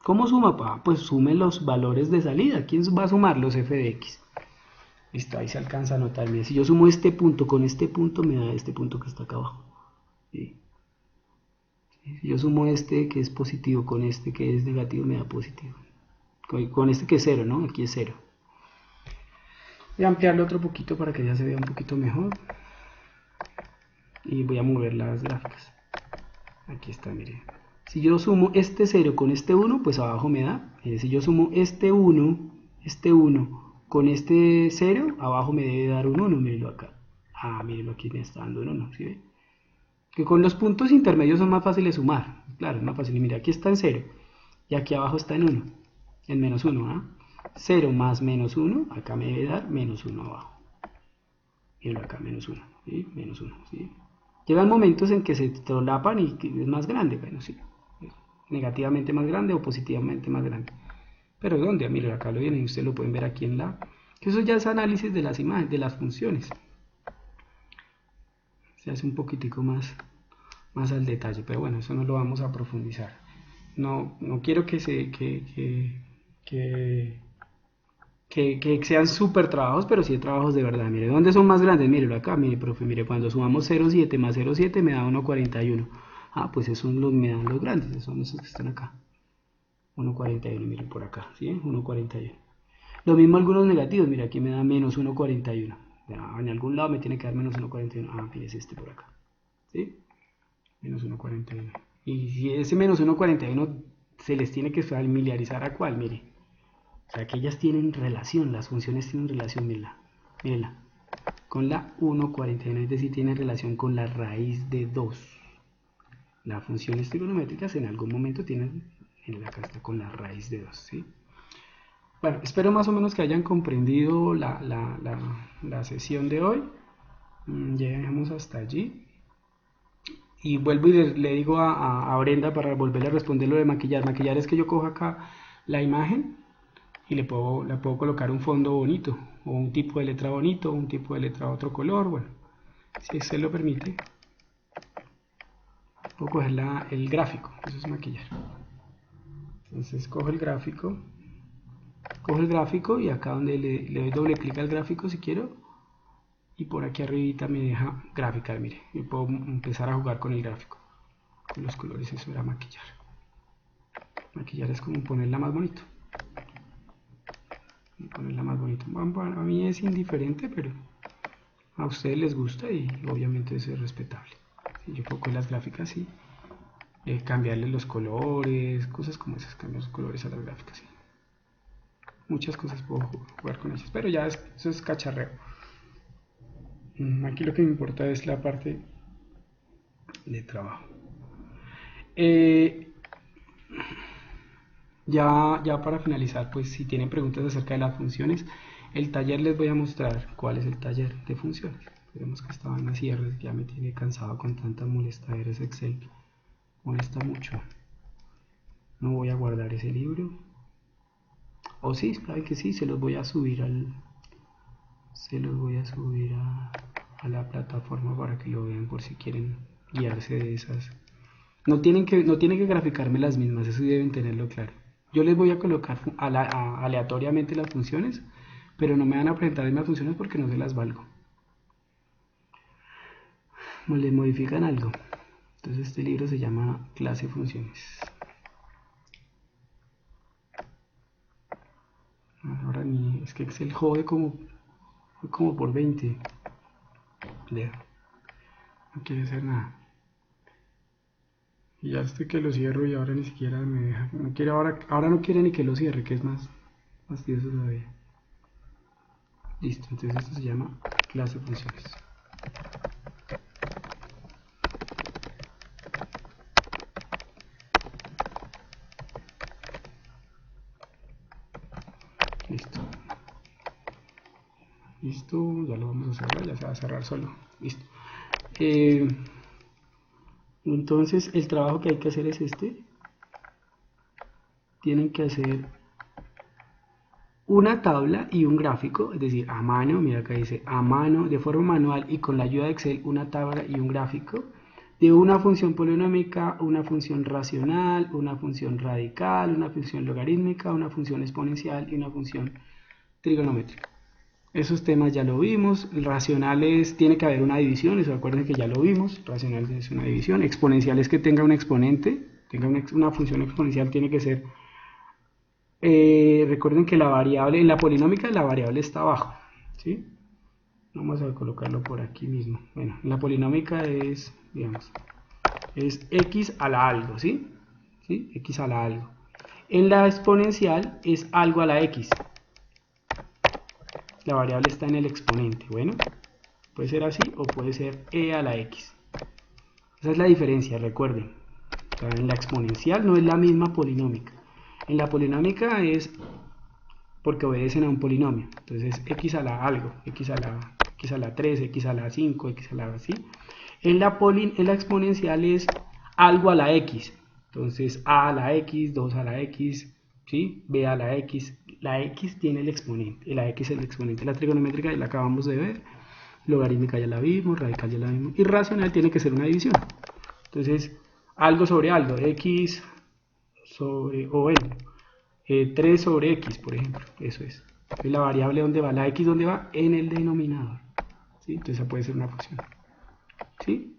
S1: ¿Cómo suma? Pues sume los valores de salida. ¿Quién va a sumar? Los f de x. Listo, ahí se alcanza a notar. Mira, si yo sumo este punto con este punto, me da este punto que está acá abajo. ¿Sí? Si yo sumo este que es positivo con este que es negativo, me da positivo. Con este que es 0, ¿no? Aquí es 0. Voy a ampliarlo otro poquito para que ya se vea un poquito mejor. Y voy a mover las gráficas. Aquí está, miren. Si yo sumo este 0 con este 1, pues abajo me da. Si yo sumo este 1 con este 0, abajo me debe dar un 1, mírenlo acá. Mírenlo aquí me está dando un 1, ¿sí ve? Que con los puntos intermedios son más fáciles de sumar. Claro, es más fácil. Mira, aquí está en 0 y aquí abajo está en 1, en menos 1, 0 más menos 1, acá me debe dar menos 1 abajo. Mírenlo acá, menos 1, ¿sí? Menos 1, ¿sí? Llegan momentos en que se solapan y es más grande, bueno, sí, negativamente más grande o positivamente más grande. Pero ¿dónde? Miren, acá lo vienen y ustedes lo pueden ver aquí en la... Que eso ya es análisis de las imágenes, de las funciones. Se hace un poquitico más al detalle, pero bueno, eso no lo vamos a profundizar. No quiero que sean súper trabajos, pero sí trabajos de verdad. Mire, ¿dónde son más grandes? Mírelo acá, mire, profe, mire, cuando sumamos 0,7 más 0,7 me da 1,41. Pues esos me dan los grandes, son esos que están acá. 1,41, miren por acá, ¿sí? 1,41. Lo mismo algunos negativos, mira, aquí me da menos 1,41. En algún lado me tiene que dar menos 1,41. Fíjese este por acá, ¿sí? Menos 1,41. Y si ese menos 1,41 se les tiene que familiarizar a cuál, mire. O sea, que ellas tienen relación, las funciones tienen relación, mírenla, con la 1,41, es decir, tienen relación con la raíz de 2. Las funciones trigonométricas en algún momento tienen, acá está con la raíz de 2, ¿sí? Bueno, espero más o menos que hayan comprendido la sesión de hoy. Llegamos hasta allí. Y vuelvo y le digo a Brenda para volverle a responder lo de maquillar. Maquillar es que yo cojo acá la imagen y le puedo colocar un fondo bonito, o un tipo de letra bonito, o un tipo de letra de otro color. Bueno, si se lo permite, puedo coger el gráfico. Eso es maquillar. Entonces cojo el gráfico y acá donde le doy doble clic al gráfico si quiero, y por aquí arribita me deja gráfica, mire, y puedo empezar a jugar con el gráfico, con los colores. Eso era maquillar. Maquillar es como ponerla más bonito. Bueno, a mí es indiferente, pero a ustedes les gusta y obviamente eso es respetable. Yo puedo con las gráficas y cambiarle los colores, cosas como esas, cambiar los colores a las gráficas. ¿Sí? Muchas cosas puedo jugar con ellas, pero ya eso es cacharreo. Aquí lo que me importa es la parte de trabajo. Ya para finalizar, pues si tienen preguntas acerca de las funciones, el taller les voy a mostrar cuál es el taller de funciones. Vemos que esta vaina cierre, ya me tiene cansado con tanta molestadera. Ese Excel molesta mucho. No voy a guardar ese libro. O sí, saben que sí, se los voy a subir a la plataforma para que lo vean por si quieren guiarse de esas. No tienen que graficarme las mismas, eso deben tenerlo claro. Yo les voy a colocar aleatoriamente las funciones, pero no me van a presentar las mismas funciones porque no se las valgo. Le modifican algo. Entonces este libro se llama Clase Funciones. Ahora es que Excel jode como Voy como por 20. Leo. No quiere hacer nada. Y ya estoy que lo cierro y ahora ni siquiera me deja. No quiere ahora no quiere ni que lo cierre, que es más fastidioso todavía. Listo, entonces esto se llama clase de funciones. Listo. Listo, ya lo vamos a cerrar, ya se va a cerrar solo. Listo. Entonces el trabajo que hay que hacer es este. Tienen que hacer una tabla y un gráfico, es decir, a mano, mira acá dice a mano, de forma manual y con la ayuda de Excel, una tabla y un gráfico de una función polinómica, una función racional, una función radical, una función logarítmica, una función exponencial y una función trigonométrica. Esos temas ya lo vimos. Racionales tiene que haber una división, eso acuérdense que ya lo vimos. Racionales es una división. Exponencial es que tenga un exponente, tenga una función exponencial, tiene que ser. Recuerden que la variable, en la polinómica la variable está abajo, ¿sí? Vamos a colocarlo por aquí mismo. Bueno, en la polinómica es, digamos, es x a la algo, ¿sí? ¿Sí? X a la algo. En la exponencial es algo a la x. La variable está en el exponente. Bueno, puede ser así o puede ser e a la x. Esa es la diferencia, recuerden. O sea, en la exponencial no es la misma polinómica. En la polinómica es porque obedecen a un polinomio. Entonces x a la algo, x a la 3, x a la 5, x a la así. En la exponencial es algo a la x. Entonces a la x, 2 a la x, ¿sí? B a la x. La x tiene el exponente, la x es el exponente. La trigonométrica ya la acabamos de ver, logarítmica ya la vimos, radical ya la vimos, y racional tiene que ser una división. Entonces, algo sobre algo, x sobre, o bueno, 3 sobre x, por ejemplo, eso es. Entonces, la variable, ¿dónde va? La x, ¿dónde va? En el denominador, ¿sí? Entonces, esa puede ser una función, ¿sí?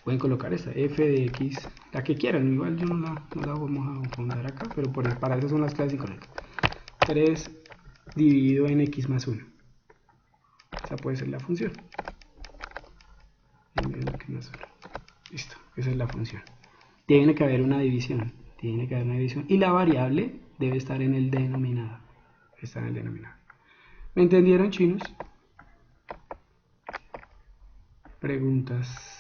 S1: Pueden colocar esta, f de x, la que quieran, igual yo no la vamos a poner acá, pero para eso son las clases incorrectas. 3 dividido en x más 1. Esa puede ser la función. Listo, esa es la función. Tiene que haber una división. Tiene que haber una división. Y la variable debe estar en el denominador. Está en el denominador. ¿Me entendieron, chinos? Preguntas.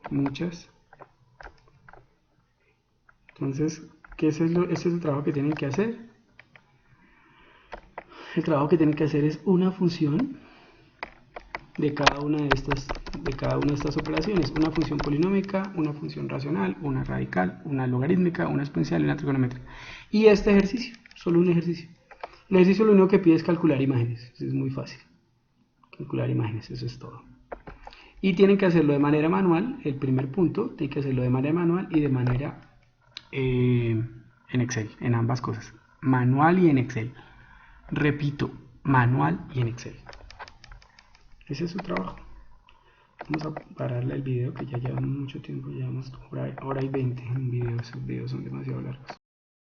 S1: Muchas. Entonces, ¿qué es ese es el trabajo que tienen que hacer? El trabajo que tienen que hacer es una función de cada una de estas operaciones, una función polinómica, una función racional, una radical, una logarítmica, una exponencial y una trigonométrica. Y este ejercicio, solo un ejercicio. El ejercicio lo único que pide es calcular imágenes, es muy fácil. Calcular imágenes, eso es todo. Y tienen que hacerlo de manera manual, el primer punto, tienen que hacerlo de manera manual y de manera en Excel, en ambas cosas, manual y en Excel. Repito, manual y en Excel. Ese es su trabajo. Vamos a pararle el video que ya llevamos mucho tiempo, llevamos hora y 20 en videos, esos videos son demasiado largos.